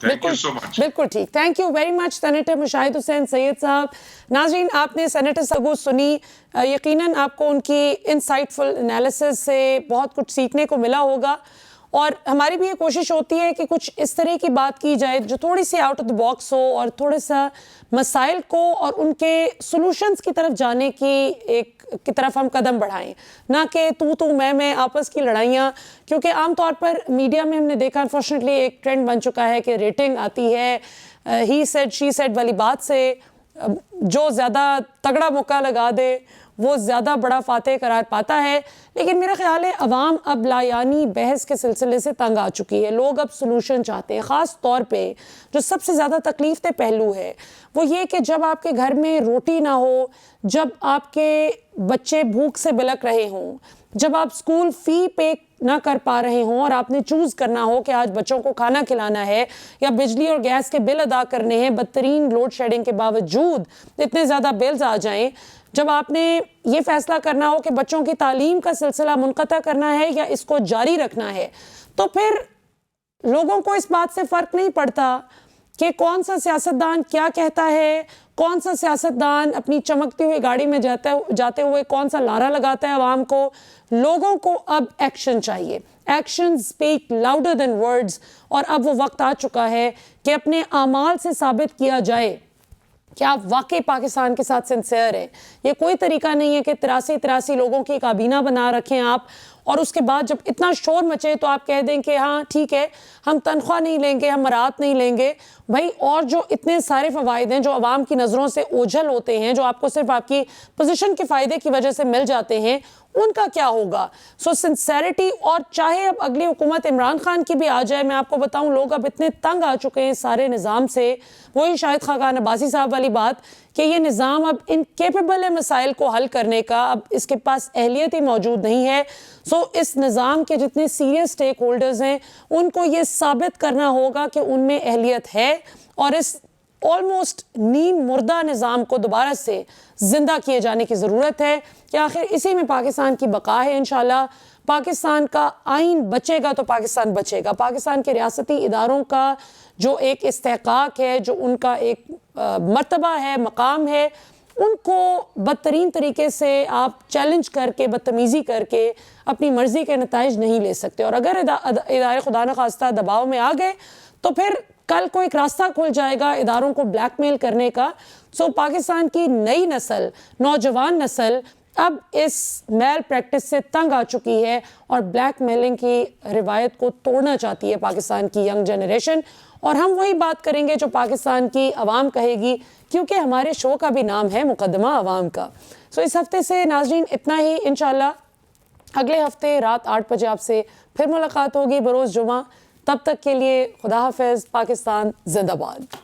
بالکل ٹھیک. Thank you very much senator Mushahid Hussain Syed صاحب. ناظرین, آپ نے سینیٹر صاحب سنی, یقیناً آپ کو ان کی انسائٹ فل انالیسس سے بہت کچھ سیکھنے کو ملا ہوگا, اور ہماری بھی یہ کوشش ہوتی ہے کہ کچھ اس طرح کی بات کی جائے جو تھوڑی C out of the box ہو, اور تھوڑا سا مسائل کو اور ان کے سلوشنز کی طرف جانے کی طرف ہم قدم بڑھائیں, نہ کہ تو میں آپس کی لڑائیاں. کیونکہ عام طور پر میڈیا میں ہم نے دیکھا انفارچونیٹلی ایک ٹرینڈ بن چکا ہے کہ ریٹنگ آتی ہے ہی سیڈ شی سیڈ والی بات سے, جو زیادہ تگڑا موقع لگا دے وہ زیادہ بڑا فاتح قرار پاتا ہے. لیکن میرا خیال ہے عوام اب لایانی بحث کے سلسلے سے تنگ آ چکی ہے. لوگ اب سلوشن چاہتے ہیں. خاص طور پہ جو سب سے زیادہ تکلیف دہ پہلو ہے وہ یہ کہ جب آپ کے گھر میں روٹی نہ ہو, جب آپ کے بچے بھوک سے بلک رہے ہوں, جب آپ اسکول فی پے نہ کر پا رہے ہوں, اور آپ نے چوز کرنا ہو کہ آج بچوں کو کھانا کھلانا ہے یا بجلی اور گیس کے بل ادا کرنے ہیں, بدترین لوڈ شیڈنگ کے باوجود اتنے زیادہ بلز آ جائیں, جب آپ نے یہ فیصلہ کرنا ہو کہ بچوں کی تعلیم کا سلسلہ منقطع کرنا ہے یا اس کو جاری رکھنا ہے, تو پھر لوگوں کو اس بات سے فرق نہیں پڑتا کہ کون سا سیاستدان کیا کہتا ہے, کون سا سیاستدان اپنی چمکتی ہوئی گاڑی میں جاتے ہوئے کون سا لارا لگاتا ہے عوام کو. لوگوں کو اب ایکشن چاہیے. Action speak louder than words, اور اب وہ وقت آ چکا ہے کہ اپنے اعمال سے ثابت کیا جائے کہ آپ واقعی پاکستان کے ساتھ سنسیئر ہیں. یہ کوئی طریقہ نہیں ہے کہ 83 لوگوں کی کابینہ بنا رکھیں آپ, اور اس کے بعد جب اتنا شور مچے تو آپ کہہ دیں کہ ہاں ٹھیک ہے ہم تنخواہ نہیں لیں گے, ہم مراعات نہیں لیں گے. بھائی, اور جو اتنے سارے فوائد ہیں جو عوام کی نظروں سے اوجھل ہوتے ہیں, جو آپ کو صرف آپ کی پوزیشن کے فائدے کی وجہ سے مل جاتے ہیں, ان کا کیا ہوگا؟ سو سنسیریٹی. اور چاہے اب اگلی حکومت عمران خان کی بھی آ جائے, میں آپ کو بتاؤں لوگ اب اتنے تنگ آ چکے ہیں سارے نظام سے, وہی شاہد خاقان عباسی صاحب والی بات کہ یہ نظام اب انکیپیبل ہے مسائل کو حل کرنے کا, اب اس کے پاس اہلیت ہی موجود نہیں ہے. سو اس نظام کے جتنے سیریس سٹیک ہولڈرز ہیں ان کو یہ ثابت کرنا ہوگا کہ ان میں اہلیت ہے, اور اس آلموسٹ نیم مردہ نظام کو دوبارہ سے زندہ کیے جانے کی ضرورت ہے, کہ آخر اسی میں پاکستان کی بقا ہے. انشاءاللہ پاکستان کا آئین بچے گا تو پاکستان بچے گا. پاکستان کے ریاستی اداروں کا جو ایک استحقاق ہے, جو ان کا ایک مرتبہ ہے, مقام ہے, ان کو بدترین طریقے سے آپ چیلنج کر کے, بدتمیزی کر کے اپنی مرضی کے نتائج نہیں لے سکتے. اور اگر ادارے خدا نخواستہ دباؤ میں آ گئے تو پھر کل کو ایک راستہ کھل جائے گا اداروں کو بلیک میل کرنے کا. سو پاکستان کی نئی نسل, نوجوان نسل اب اس میل پریکٹس سے تنگ آ چکی ہے, اور بلیک میلنگ کی روایت کو توڑنا چاہتی ہے پاکستان کی ینگ جنریشن. اور ہم وہی بات کریں گے جو پاکستان کی عوام کہے گی, کیونکہ ہمارے شو کا بھی نام ہے مقدمہ عوام کا. سو اس ہفتے سے ناظرین اتنا ہی. انشاءاللہ اگلے ہفتے رات 8 بجے آپ سے پھر ملاقات ہوگی بروز جمعہ. تب تک کے لیے خدا حافظ. پاکستان زندہ باد.